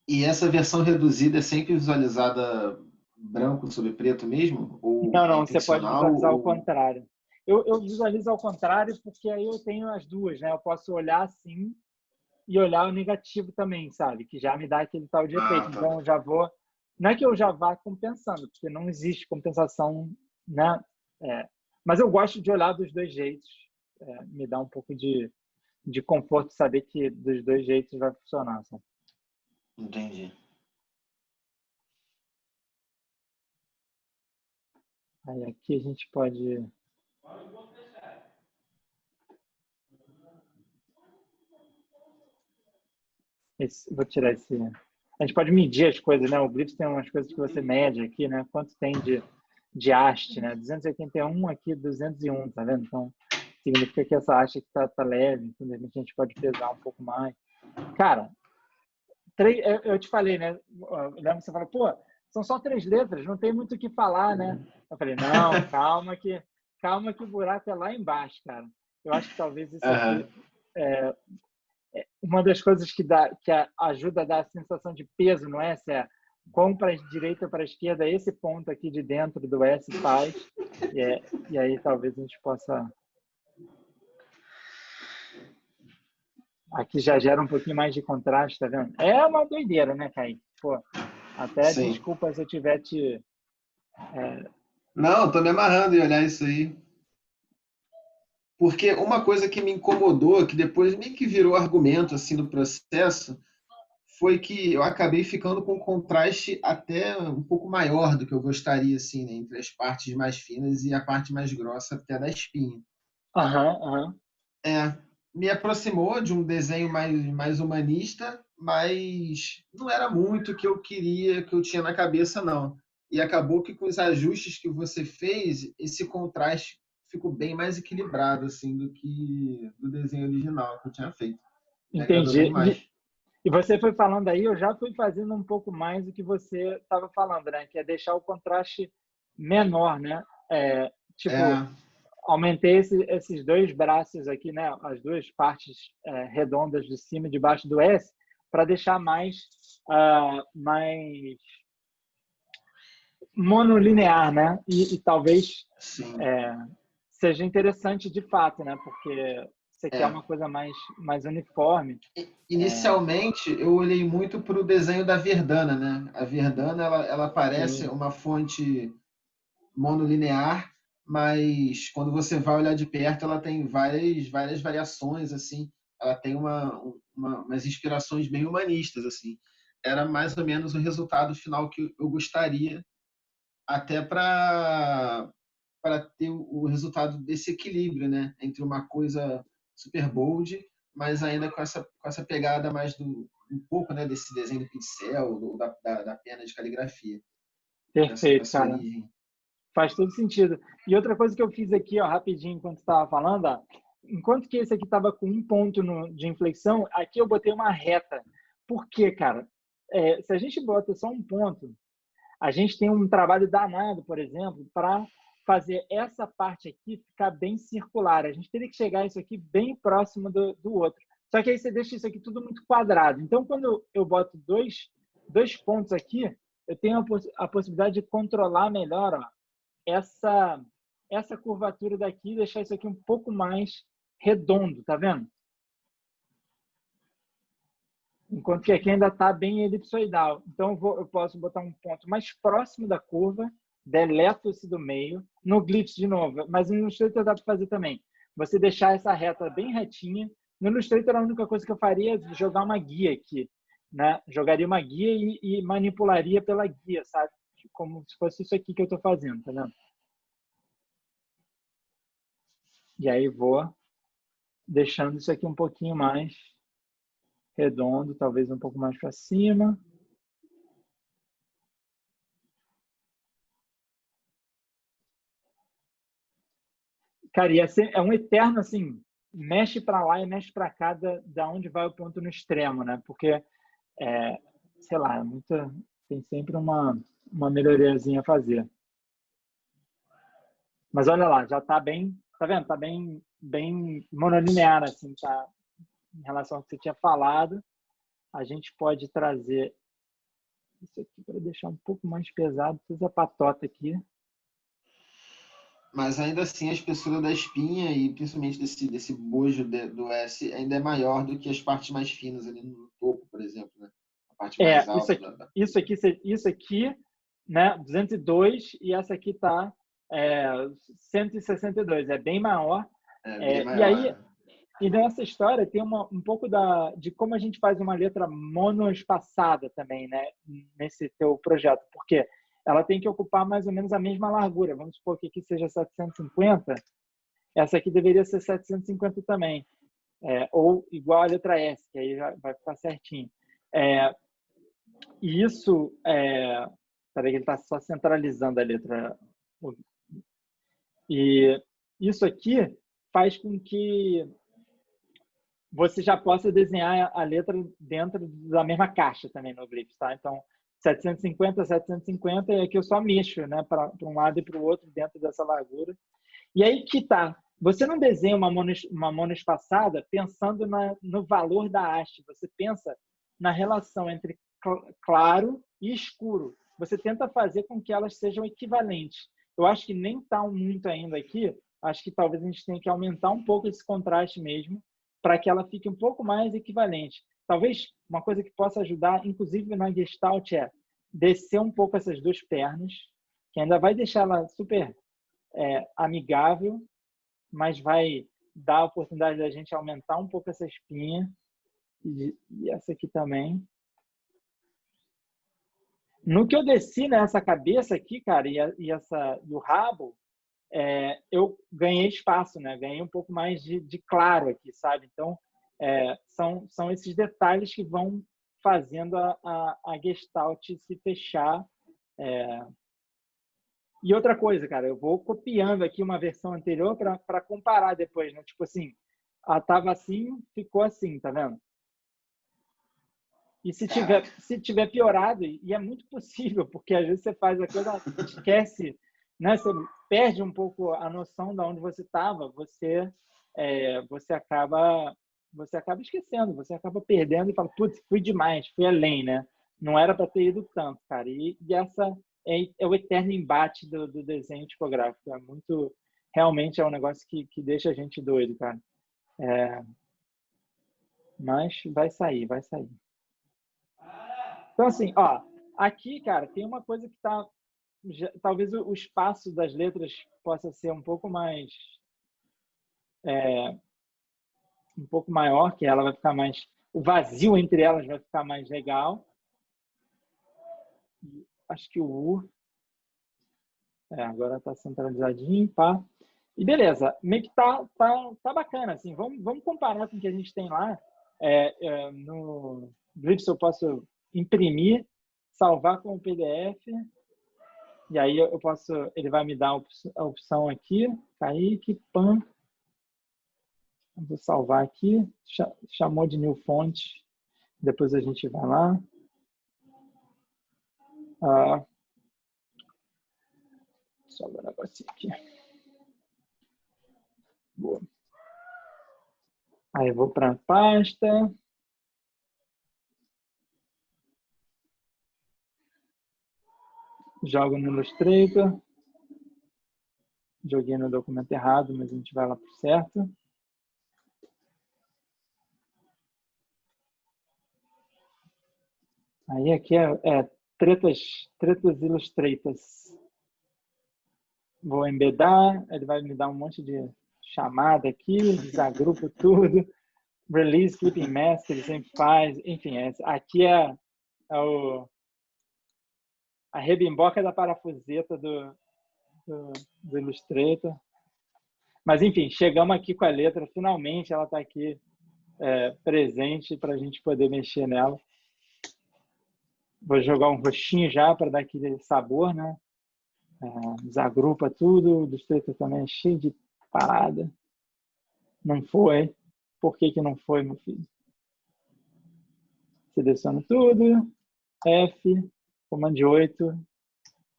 E essa versão reduzida é sempre visualizada branco sobre preto mesmo? Ou é Não, você pode intencional? visualizar ao Ou... contrário. Eu visualizo ao contrário porque aí eu tenho as duas, né? Eu posso olhar assim e olhar o negativo também, sabe? Que já me dá aquele tal de efeito. tá. Então, eu já vou... Não é que eu já vá compensando, porque não existe compensação, né? Mas eu gosto de olhar dos dois jeitos. Me dá um pouco de conforto saber que dos dois jeitos vai funcionar, sabe? Entendi. Aí aqui a gente pode... vou tirar esse... A gente pode medir as coisas, né? O Blitz tem umas coisas que você mede aqui, né? Quanto tem de haste, né? 281, aqui 201, tá vendo? Então, significa que essa haste aqui tá leve, então de repente a gente pode pesar um pouco mais. Cara, eu te falei, né? Eu lembro que você falou, pô, são só 3 letras, não tem muito o que falar, né? Eu falei, não, calma que o buraco é lá embaixo, cara. Eu acho que talvez isso aqui Aham. uma das coisas que ajuda a dar a sensação de peso no S é quão para a direita ou para a esquerda esse ponto aqui de dentro do S faz. E aí talvez a gente possa... Aqui já gera um pouquinho mais de contraste, tá vendo? É uma doideira, né, Kaique? Pô, até Sim. desculpa se eu tiver te... Não, tô me amarrando em olhar isso aí. Porque uma coisa que me incomodou, que depois meio que virou argumento assim no processo, foi que eu acabei ficando com um contraste até um pouco maior do que eu gostaria, assim, né, entre as partes mais finas e a parte mais grossa até da espinha. Aham, aham. É, me aproximou de um desenho mais humanista, mas não era muito o que eu queria, que eu tinha na cabeça, não. E acabou que com os ajustes que você fez, esse contraste ficou bem mais equilibrado, assim, do que do desenho original que eu tinha feito. Me agradou bem Entendi. mais. E você foi falando aí, eu já fui fazendo um pouco mais do que você estava falando, né? Que é deixar o contraste menor, né? Tipo, É, aumentei esses 2 braços aqui, né? As 2 partes redondas de cima e de baixo do S, para deixar mais monolinear, né? E talvez sim. é, seja interessante de fato, né? Porque você quer É. uma coisa mais uniforme. Inicialmente, eu olhei muito para o desenho da Verdana, né? A Verdana, ela parece Sim, uma fonte monolinear, mas quando você vai olhar de perto, ela tem várias variações, assim. Ela tem umas inspirações bem humanistas, assim. Era mais ou menos o resultado final que eu gostaria, até para ter o resultado desse equilíbrio, né? Entre uma coisa super bold, mas ainda com essa pegada mais um pouco, né? Desse desenho do pincel, da pena de caligrafia, com perfeito, essa cara. origem. Faz todo sentido. E outra coisa que eu fiz aqui, ó, rapidinho, enquanto estava falando, ó, enquanto que esse aqui estava com um ponto de inflexão, aqui eu botei uma reta. Por quê, cara? Se a gente bota só um ponto, a gente tem um trabalho danado, por exemplo, para fazer essa parte aqui ficar bem circular. A gente teria que chegar isso aqui bem próximo do outro. Só que aí você deixa isso aqui tudo muito quadrado. Então, quando eu boto dois pontos aqui, eu tenho a possibilidade de controlar melhor, ó, essa curvatura daqui, deixar isso aqui um pouco mais redondo, tá vendo? Enquanto que aqui ainda está bem elipsoidal. Então, eu posso botar um ponto mais próximo da curva, deleto esse do meio, no Glyphs de novo, mas no Illustrator dá para fazer também. Você deixar essa reta bem retinha. No Illustrator, a única coisa que eu faria é jogar uma guia aqui, né? Jogaria uma guia e manipularia pela guia, sabe? Como se fosse isso aqui que eu estou fazendo, tá vendo? E aí vou deixando isso aqui um pouquinho mais redondo, talvez um pouco mais para cima. Cara, e é um eterno, assim, mexe para lá e mexe para cá da onde vai o ponto no extremo, né? Porque, sei lá, tem sempre uma melhoriazinha a fazer. Mas olha lá, já tá bem, tá vendo? Tá bem monolinear, assim, tá? Em relação ao que você tinha falado, a gente pode trazer isso aqui para deixar um pouco mais pesado, fiz a patota aqui. Mas ainda assim, a espessura da espinha e principalmente desse bojo do S ainda é maior do que as partes mais finas ali no topo, por exemplo, né? A parte mais Isso alta aqui, da isso aqui, isso aqui, né, 202 e essa aqui tá 162, é bem maior. é bem E maior. aí, e nessa história tem um pouco de como a gente faz uma letra monoespaçada também, né, nesse teu projeto, porque ela tem que ocupar mais ou menos a mesma largura. Vamos supor que aqui seja 750, essa aqui deveria ser 750 também, ou igual a letra S, que aí já vai ficar certinho. E isso, peraí que ele está só centralizando a letra. E isso aqui faz com que você já possa desenhar a letra dentro da mesma caixa também no Glyphs, tá? Então, 750, 750, e aqui eu só mexo, né, para um lado e para o outro dentro dessa largura. E aí que tá. Você não desenha uma monoespaçada pensando no valor da haste. Você pensa na relação entre claro e escuro. Você tenta fazer com que elas sejam equivalentes. Eu acho que nem está muito ainda aqui. Acho que talvez a gente tenha que aumentar um pouco esse contraste mesmo, para que ela fique um pouco mais equivalente. Talvez uma coisa que possa ajudar, inclusive na Gestalt, é descer um pouco essas duas pernas, que ainda vai deixar ela super amigável, mas vai dar a oportunidade da gente aumentar um pouco essa espinha. E essa aqui também. No que eu desci nessa cabeça aqui, cara, e o rabo, eu ganhei espaço, né? Ganhei um pouco mais de claro aqui, sabe? Então, são esses detalhes que vão fazendo a Gestalt se fechar. E outra coisa, cara, eu vou copiando aqui uma versão anterior para comparar depois, né? Tipo assim, tava assim, ficou assim, tá vendo? E se tiver piorado, e é muito possível, porque às vezes você faz a coisa, esquece, né? Você perde um pouco a noção de onde você estava, você acaba esquecendo, você acaba perdendo e fala, putz, fui demais, fui além, né? Não era para ter ido tanto, cara. E essa é o eterno embate do desenho tipográfico. Realmente é um negócio que deixa a gente doido, cara. Mas vai sair, vai sair. Então, assim, ó, aqui, cara, tem uma coisa que talvez o espaço das letras possa ser um pouco mais um pouco maior, que ela vai ficar mais, o vazio entre elas vai ficar mais legal. Acho que o U agora tá centralizadinho, pá. E beleza, meio que tá bacana, assim. Vamos comparar com o que a gente tem lá. No Glyphs eu posso imprimir, salvar como PDF. E aí ele vai me dar a opção aqui, Kaique, PAN. Vou salvar aqui, chamou de new font, depois a gente vai lá. Só um negocinho aqui. Boa. Aí eu vou para a pasta. Jogo no Illustrator. Joguei no documento errado, mas a gente vai lá para o certo. Aí aqui tretas Illustrators. Vou embedar, ele vai me dar um monte de chamada aqui, desagrupo tudo. Release, Clipping Mask, ele sempre faz. Enfim, aqui é a rebimboca da parafuseta do Illustrator. Mas, enfim, chegamos aqui com a letra. Finalmente ela está aqui presente para a gente poder mexer nela. Vou jogar um roxinho já para dar aquele sabor, né? Desagrupa tudo. O Illustrator também é cheio de parada. Não foi. Por que não foi, meu filho? Seleciono tudo. F, comando 8.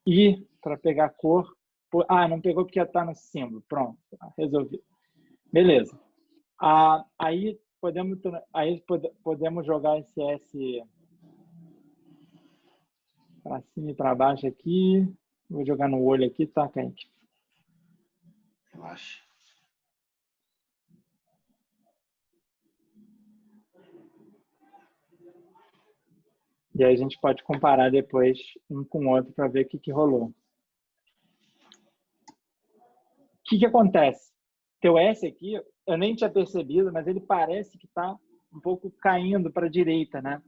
I, para pegar a cor. Não pegou porque está no símbolo. Pronto, resolvi. Beleza. Aí podemos jogar esse S para cima e para baixo aqui. Vou jogar no olho aqui, tá, Kaique? Relaxa. E aí a gente pode comparar depois um com o outro para ver o que rolou. O que acontece? Teu S aqui, eu nem tinha percebido, mas ele parece que está um pouco caindo para a direita, né?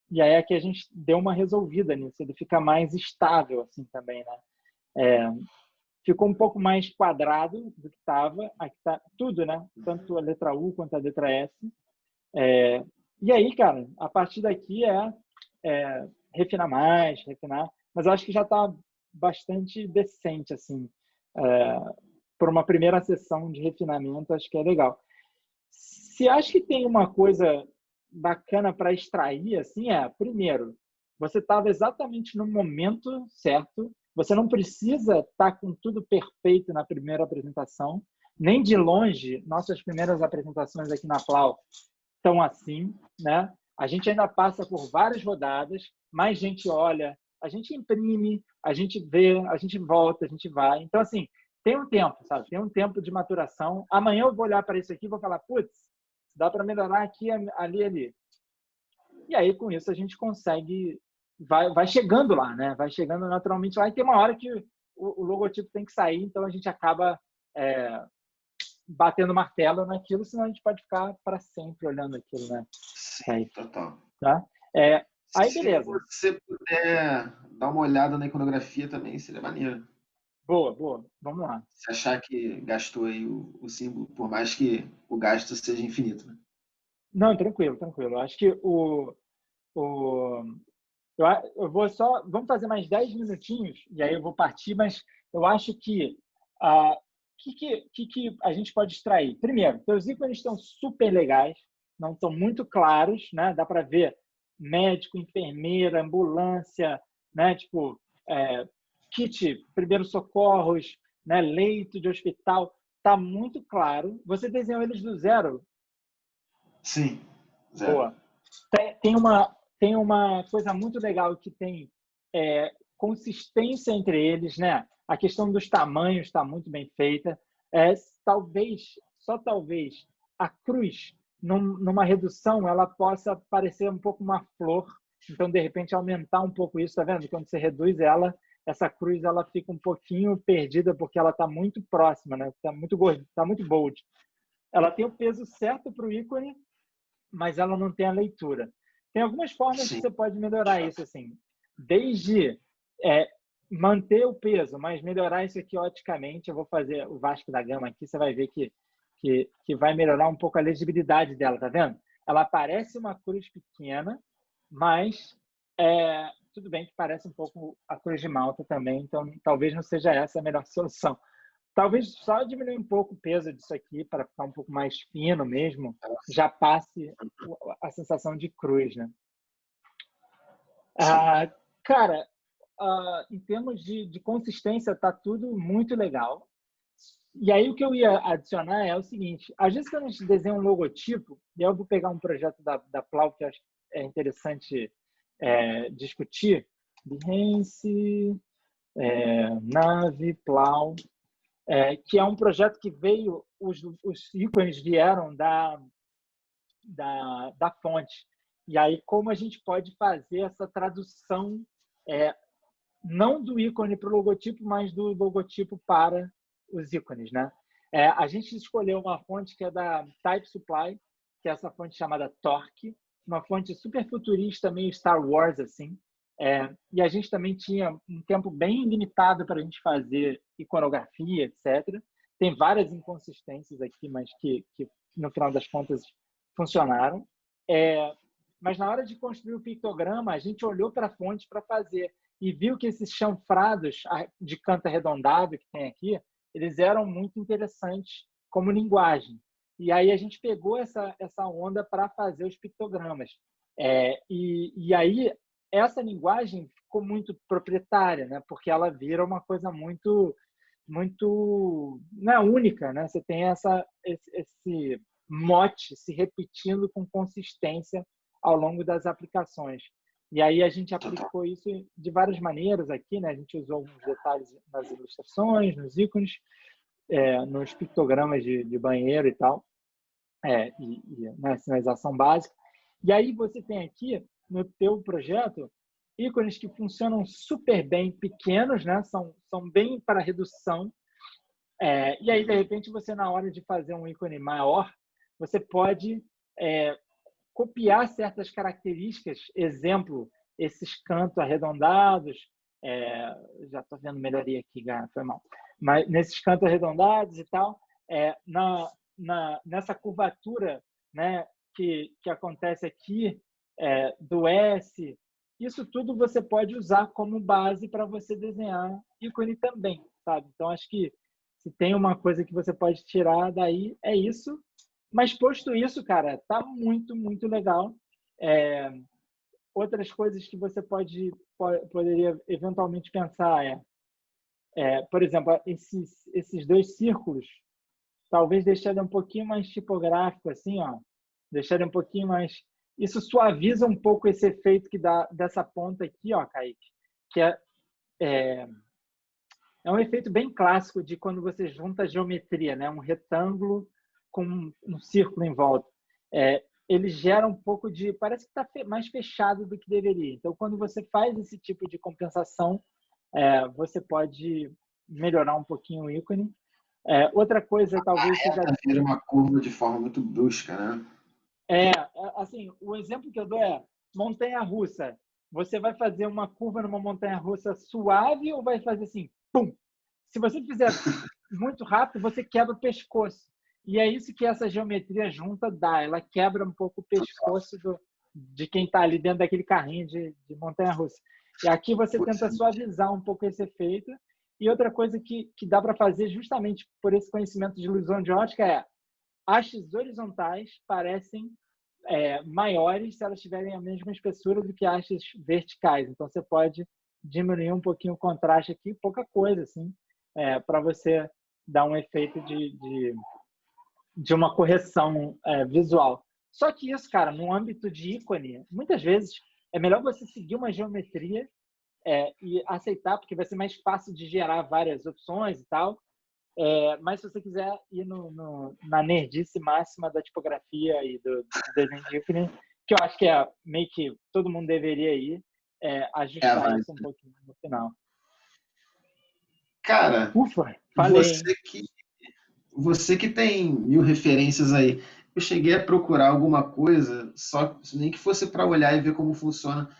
E aí aqui a gente deu uma resolvida nisso, ele fica mais estável assim também, né? Ficou um pouco mais quadrado do que estava. Aqui está tudo, né? Tanto a letra U quanto a letra S. E aí, cara, a partir daqui refinar mais, mas eu acho que já está bastante decente, assim. Por uma primeira sessão de refinamento, acho que é legal. se acho que tem uma coisa bacana para extrair, assim, primeiro, você estava exatamente no momento certo, você não precisa estar com tudo perfeito na primeira apresentação, nem de longe, nossas primeiras apresentações aqui na Plau estão assim, né? A gente ainda passa por várias rodadas, mais gente olha, a gente imprime, a gente vê, a gente volta, a gente vai. Então, assim, tem um tempo, sabe? Tem um tempo de maturação. Amanhã eu vou olhar para isso aqui e vou falar, putz, dá para melhorar aqui, ali, ali. E aí, com isso, a gente consegue, vai chegando lá, né? Vai chegando naturalmente lá. E tem uma hora que o logotipo tem que sair, então a gente acaba batendo martelo naquilo, senão a gente pode ficar para sempre olhando aquilo, né? Sim, total. Tá? Aí, Se beleza. você puder dar uma olhada na iconografia também, seria maneiro. Boa, boa. Vamos lá. Se achar que gastou aí o símbolo, por mais que o gasto seja infinito, né? Não, tranquilo, tranquilo. Eu acho que eu vou só... Vamos fazer mais 10 minutinhos, e aí eu vou partir, mas eu acho que que a gente pode extrair? Primeiro, os ícones estão super legais, não estão muito claros, né? Dá para ver médico, enfermeira, ambulância, né? Tipo, kit, primeiros socorros, né? Leito de hospital, tá muito claro. Você desenhou eles do zero? Sim, zero. Boa. Tem uma coisa muito legal que tem consistência entre eles, né? A questão dos tamanhos está muito bem feita. Talvez, só talvez, a cruz, numa redução, ela possa parecer um pouco uma flor. Então, de repente, aumentar um pouco isso, tá vendo? Quando você reduz ela, essa cruz ela fica um pouquinho perdida porque ela está muito próxima, né? Está muito gorda, está muito bold. Ela tem o peso certo para o ícone, mas ela não tem a leitura. Tem algumas formas que Sim. você pode melhorar isso, assim, desde manter o peso, mas melhorar isso aqui oticamente. Eu vou fazer o Vasco da Gama aqui, você vai ver que vai melhorar um pouco a legibilidade dela, tá vendo? Ela parece uma cruz pequena, mas tudo bem que parece um pouco a cruz de Malta também, então talvez não seja essa a melhor solução. Talvez só diminuir um pouco o peso disso aqui para ficar um pouco mais fino mesmo, já passe a sensação de cruz, né? Cara, em termos de consistência, tá tudo muito legal. E aí o que eu ia adicionar é o seguinte, às vezes quando a gente desenha um logotipo, e eu vou pegar um projeto da Plau que eu acho que é interessante discutir, Behance, Nave, Plau, que é um projeto que veio, os ícones vieram da fonte. E aí, como a gente pode fazer essa tradução, não do ícone para o logotipo, mas do logotipo para os ícones, né? A gente escolheu uma fonte que é da Type Supply, que é essa fonte chamada Torque, uma fonte super futurista, meio Star Wars, assim. E a gente também tinha um tempo bem limitado para a gente fazer iconografia, etc. Tem várias inconsistências aqui, mas que no final das contas funcionaram. Mas na hora de construir o pictograma, a gente olhou para a fonte para fazer e viu que esses chanfrados de canto arredondado que tem aqui, eles eram muito interessantes como linguagem. E aí a gente pegou essa onda para fazer os pictogramas. E aí essa linguagem ficou muito proprietária, né? Porque ela vira uma coisa muito única, né? Você tem esse mote se repetindo com consistência ao longo das aplicações. E aí a gente aplicou isso de várias maneiras aqui, né? A gente usou alguns detalhes nas ilustrações, nos ícones, nos pictogramas de banheiro e tal, na sinalização básica. E aí você tem aqui, no teu projeto, ícones que funcionam super bem, pequenos, né? São bem para redução. E aí, de repente, você, na hora de fazer um ícone maior, você pode copiar certas características, exemplo, esses cantos arredondados, já estou vendo melhoria aqui, foi mal, mas nesses cantos arredondados e tal, nessa curvatura, né, que acontece aqui, do S, isso tudo você pode usar como base para você desenhar ícone também, sabe? Então, acho que se tem uma coisa que você pode tirar daí, é isso. Mas posto isso, cara, tá muito, muito legal. Outras coisas que você poderia eventualmente pensar por exemplo, esses dois círculos, talvez deixar ele um pouquinho mais tipográfico, assim, ó, deixar ele um pouquinho mais... Isso suaviza um pouco esse efeito que dá dessa ponta aqui, ó, Kaique, que é um efeito bem clássico de quando você junta a geometria, né? Um retângulo com um círculo em volta. Ele gera um pouco de... Parece que está mais fechado do que deveria. Então, quando você faz esse tipo de compensação, você pode melhorar um pouquinho o ícone. Outra coisa, talvez seja... Vira uma curva de forma muito brusca, né? Assim, o exemplo que eu dou é montanha-russa. Você vai fazer uma curva numa montanha-russa suave ou vai fazer assim, pum? Se você fizer muito rápido, você quebra o pescoço. E é isso que essa geometria junta dá. Ela quebra um pouco o pescoço de quem está ali dentro daquele carrinho de montanha-russa. E aqui você tenta suavizar um pouco esse efeito. E outra coisa que dá para fazer justamente por esse conhecimento de ilusão de ótica hastes horizontais parecem maiores se elas tiverem a mesma espessura do que hastes verticais. Então, você pode diminuir um pouquinho o contraste aqui, pouca coisa, assim, para você dar um efeito de uma correção visual. Só que isso, cara, no âmbito de ícone, muitas vezes é melhor você seguir uma geometria e aceitar, porque vai ser mais fácil de gerar várias opções e tal. Mas se você quiser ir na nerdice máxima da tipografia e do desenho de ícone, que eu acho que meio que todo mundo deveria ir, ajustar isso um pouquinho no final. Cara, Ufa, falei, você que tem 1000 referências aí, eu cheguei a procurar alguma coisa, só nem que fosse para olhar e ver como funciona,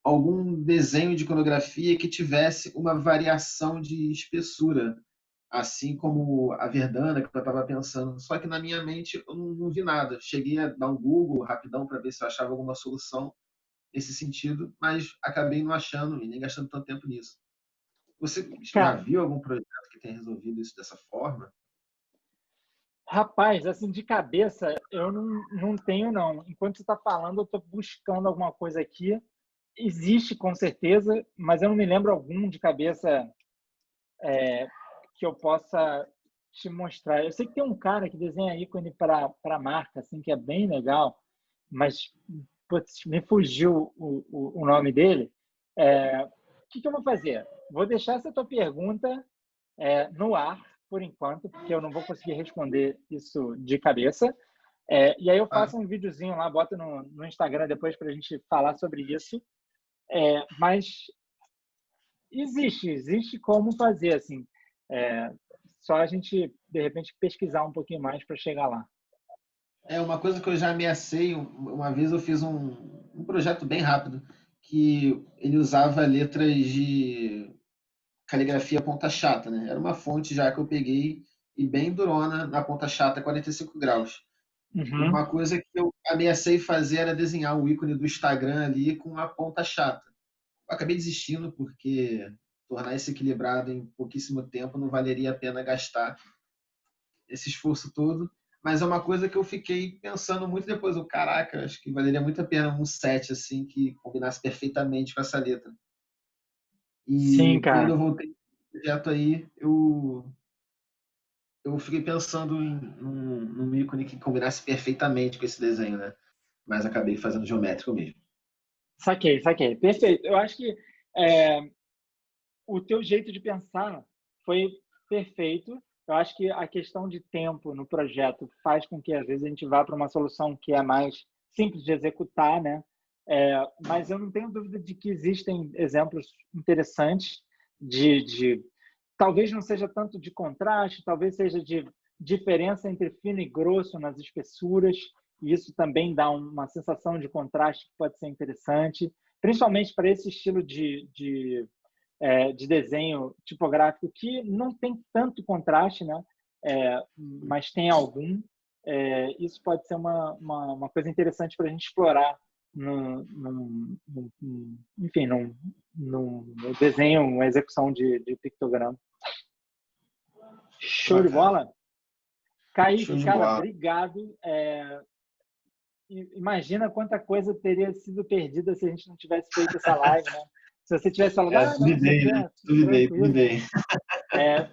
algum desenho de iconografia que tivesse uma variação de espessura, assim como a Verdana, que eu estava pensando. Só que na minha mente eu não vi nada. Cheguei a dar um Google rapidão para ver se eu achava alguma solução nesse sentido, mas acabei não achando e nem gastando tanto tempo nisso. Você já cara, viu algum projeto que tenha resolvido isso dessa forma? rapaz, assim, de cabeça, eu não tenho, não. Enquanto você está falando, eu estou buscando alguma coisa aqui. Existe, com certeza, mas eu não me lembro algum de cabeça que eu possa te mostrar. Eu sei que tem um cara que desenha ícone para marca, assim, que é bem legal, mas putz, me fugiu o nome dele. O que eu vou fazer? Vou deixar essa tua pergunta no ar, por enquanto, porque eu não vou conseguir responder isso de cabeça. E aí eu faço um videozinho lá, boto no Instagram depois para a gente falar sobre isso. Mas existe como fazer, assim. Só a gente, de repente, pesquisar um pouquinho mais para chegar lá. Uma coisa que eu já ameacei, uma vez eu fiz um projeto bem rápido, que ele usava letras de caligrafia ponta chata, né? Era uma fonte já que eu peguei e bem durona na ponta chata, 45 graus. Uhum. Uma coisa que eu ameacei fazer era desenhar o ícone do Instagram ali com a ponta chata. Eu acabei desistindo porque tornar isso equilibrado em pouquíssimo tempo não valeria a pena gastar esse esforço todo. Mas é uma coisa que eu fiquei pensando muito depois. Caraca, acho que valeria muito a pena um set assim que combinasse perfeitamente com essa letra. Sim, E quando cara. eu voltei pro projeto aí, eu fiquei pensando num ícone que combinasse perfeitamente com esse desenho, né? Mas acabei fazendo geométrico mesmo. Saquei, saquei. Perfeito. Eu acho que é, o teu jeito de pensar foi perfeito. Eu acho que a questão de tempo no projeto faz com que, às vezes, a gente vá para uma solução que é mais simples de executar, né? Mas eu não tenho dúvida de que existem exemplos interessantes de talvez não seja tanto de contraste, talvez seja de diferença entre fino e grosso nas espessuras, e isso também dá uma sensação de contraste que pode ser interessante, principalmente para esse estilo de desenho tipográfico que não tem tanto contraste, né? Mas tem algum. Isso pode ser uma coisa interessante para a gente explorar enfim, num desenho, uma execução de pictograma. Show de Bacana. bola? Show Kaique, de cara, bola. obrigado. Imagina quanta coisa teria sido perdida se a gente não tivesse feito essa live, né? Se você tivesse falado, não, isso aqui é Tudo bem, tudo tranquilo. bem.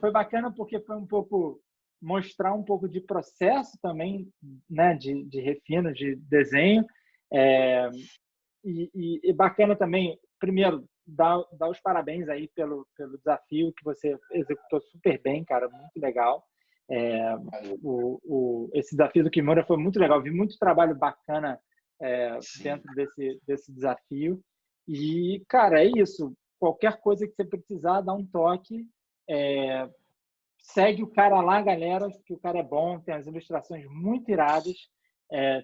Foi bacana porque foi um pouco mostrar um pouco de processo também, né, de refino, de desenho. E bacana também, primeiro, dar os parabéns aí pelo desafio que você executou super bem, cara, muito legal. Esse desafio do Kimura foi muito legal, vi muito trabalho bacana dentro desse desafio. E, cara, é isso. Qualquer coisa que você precisar, dá um toque. Segue o cara lá, galera, que o cara é bom, tem as ilustrações muito iradas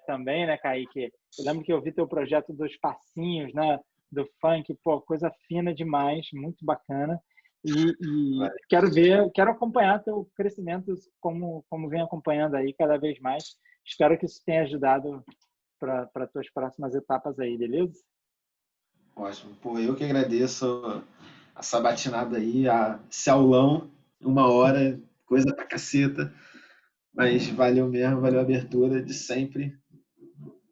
também, né, Kaique? Eu lembro que eu vi teu projeto dos passinhos, né, do funk, pô, coisa fina demais, muito bacana. E quero acompanhar teu crescimento como vem acompanhando aí cada vez mais. Espero que isso tenha ajudado para tuas próximas etapas aí, beleza? Ótimo. Pô, eu que agradeço a sabatinada aí, esse aulão, 1 hora, coisa pra caceta. Mas valeu mesmo, valeu a abertura de sempre.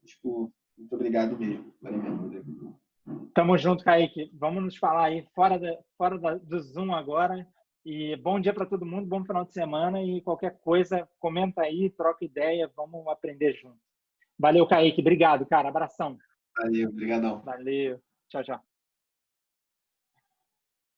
Tipo, muito obrigado mesmo. Valeu mesmo, Rodrigo. Tamo junto, Kaique. Vamos nos falar aí do Zoom agora. E bom dia para todo mundo, bom final de semana. E qualquer coisa, comenta aí, troca ideia, vamos aprender junto. Valeu, Kaique. Obrigado, cara. Abração. Valeu, obrigadão. Valeu. Tchau, tchau.